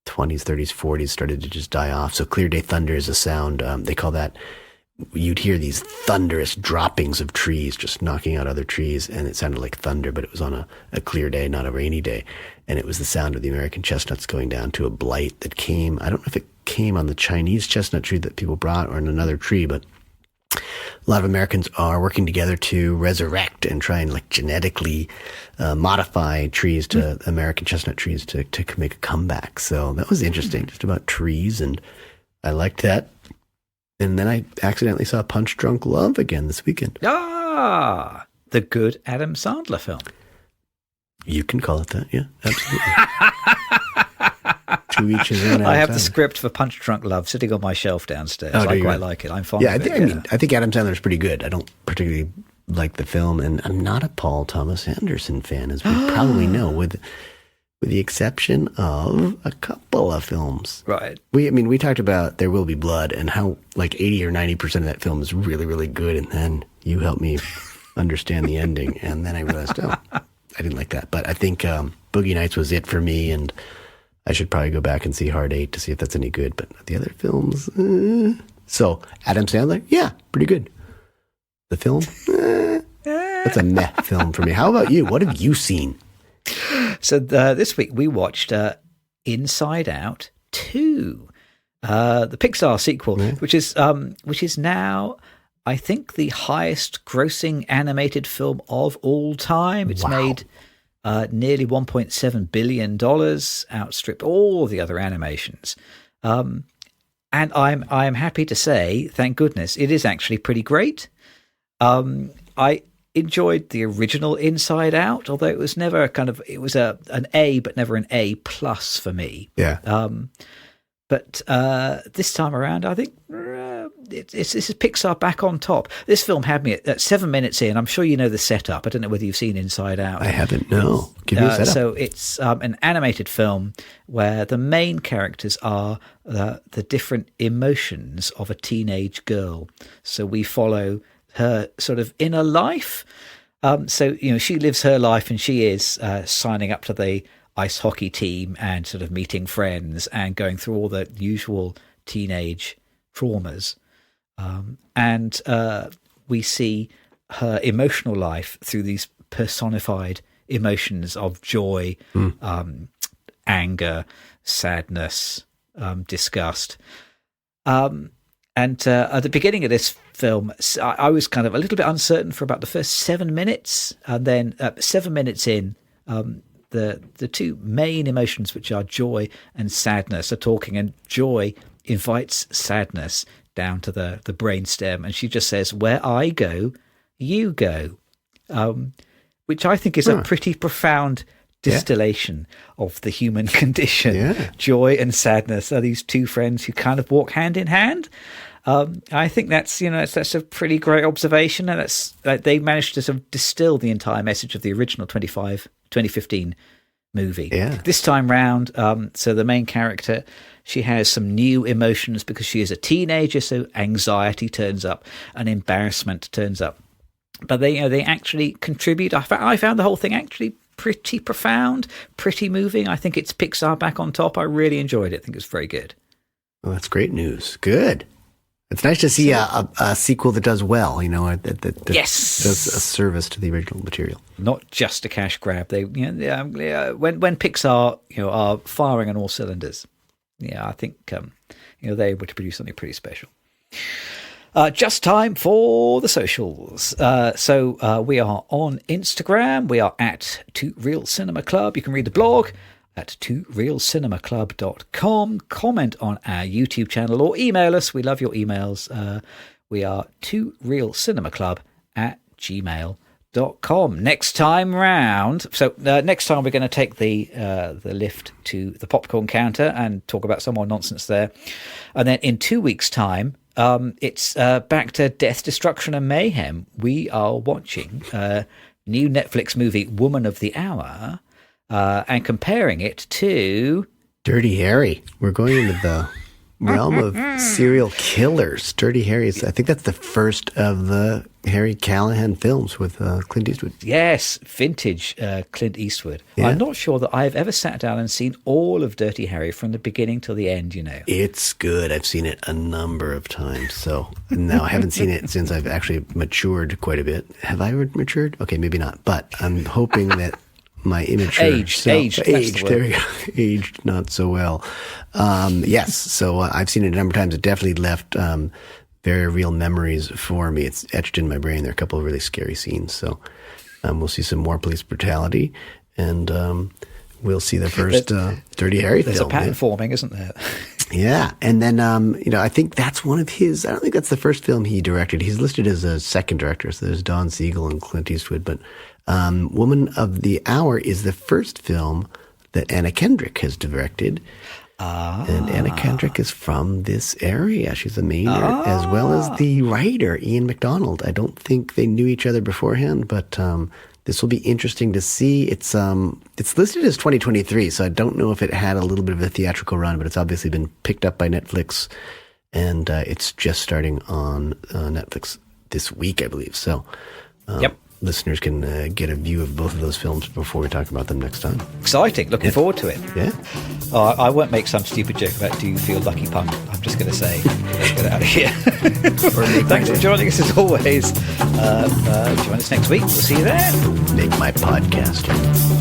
20s, 30s, 40s, started to just die off. So Clear Day Thunder is a sound, they call that, you'd hear these thunderous droppings of trees just knocking out other trees, and it sounded like thunder, but it was on a clear day, not a rainy day. And it was the sound of the American chestnuts going down to a blight that came, I don't know if it came on the Chinese chestnut tree that people brought or on another tree, but a lot of Americans are working together to resurrect and try and like genetically modify trees to American chestnut trees to make a comeback. So that was interesting, just about trees, and I liked that. And then I accidentally saw Punch Drunk Love again this weekend. Ah, the good Adam Sandler film. You can call it that, yeah, absolutely. To each his own. I have the script for Punch Drunk Love sitting on my shelf downstairs. I quite like it. I'm fond of it. I think Adam Sandler's pretty good. I don't particularly like the film, and I'm not a Paul Thomas Anderson fan, as we probably know, with the exception of a couple of films. Right. We talked about There Will Be Blood and how like 80 or 90% of that film is really, really good, and then you helped me understand the ending, and then I realized, I didn't like that. But I think Boogie Nights was it for me, and I should probably go back and see Hard Eight to see if that's any good. But the other films, So Adam Sandler, yeah, pretty good. The film, that's a meh film for me. How about you? What have you seen? So this week we watched Inside Out 2, the Pixar sequel, which is now, I think, the highest grossing animated film of all time. It's made nearly $1.7 billion, outstripped all the other animations. And I'm happy to say, thank goodness, it is actually pretty great. I enjoyed the original Inside Out, although it was never it was an A, but never an A plus for me. Yeah. But this time around, I think this is Pixar back on top. This film had me at 7 minutes in. I'm sure you know the setup. I don't know whether you've seen Inside Out. I haven't, no. Give me a setup. So it's an animated film where the main characters are the different emotions of a teenage girl. So we follow her sort of inner life. So, she lives her life, and she is signing up to the ice hockey team and sort of meeting friends and going through all the usual teenage traumas. And we see her emotional life through these personified emotions of joy, anger, sadness, disgust. And at the beginning of this film, I was kind of a little bit uncertain for about the first 7 minutes, and then 7 minutes in, the two main emotions, which are joy and sadness, are talking, and joy invites sadness down to the brainstem, and she just says, "Where I go, you go," which I think is a pretty profound distillation of the human condition. Yeah. Joy and sadness are these two friends who kind of walk hand in hand. I think that's a pretty great observation, and that's they managed to sort of distill the entire message of the original 2015 movie. Yeah. This time round, so the main character, she has some new emotions because she is a teenager, so anxiety turns up and embarrassment turns up. But they actually contribute. I found the whole thing actually pretty profound, pretty moving. I think it's Pixar back on top. I really enjoyed it. I think it's very good. Well, that's great news. Good. It's nice to see a sequel that does well, that yes, does a service to the original material. Not just a cash grab. They, when Pixar, are firing on all cylinders, I think, they're able to produce something pretty special. Just time for the socials. So we are on Instagram. We are at 2 Real Cinema Club. You can read the blog at 2realcinemaclub.com. Comment on our YouTube channel or email us. We love your emails. We are 2realcinemaclub@gmail.com. Next time round. So next time we're going to take the lift to the popcorn counter and talk about some more nonsense there. And then in 2 weeks' time, it's back to Death, Destruction and Mayhem. We are watching new Netflix movie Woman of the Hour, and comparing it to Dirty Harry. We're going into the realm of serial killers. Dirty Harry I think that's the first of the Harry Callahan films with Clint Eastwood. Yes, vintage Clint Eastwood. Yeah. I'm not sure that I've ever sat down and seen all of Dirty Harry from the beginning till the end, It's good. I've seen it a number of times. So now I haven't seen it since I've actually matured quite a bit. Have I ever matured? Okay, maybe not. But I'm hoping that my immature aged, there we go. Aged not so well. Yes, so I've seen it a number of times. It definitely left very real memories for me. It's etched in my brain. There are a couple of really scary scenes. So we'll see some more police brutality, and we'll see the first Dirty Harry film. There's a pattern forming, isn't there? Yeah, and then I think that's one of his. I don't think that's the first film he directed. He's listed as a second director. So there's Don Siegel and Clint Eastwood, but Woman of the Hour is the first film that Anna Kendrick has directed. And Anna Kendrick is from this area. She's the main, as well as the writer, Ian McDonald. I don't think they knew each other beforehand, but this will be interesting to see. It's listed as 2023, so I don't know if it had a little bit of a theatrical run, but it's obviously been picked up by Netflix, and it's just starting on Netflix this week, I believe. So, yep. Listeners can get a view of both of those films before we talk about them next time. Exciting. Looking forward to it. Yeah. I won't make some stupid joke about do you feel lucky punk. I'm just going to say, let's get out of here. Thanks for joining us as always. Join us next week. We'll see you then. Make my podcast.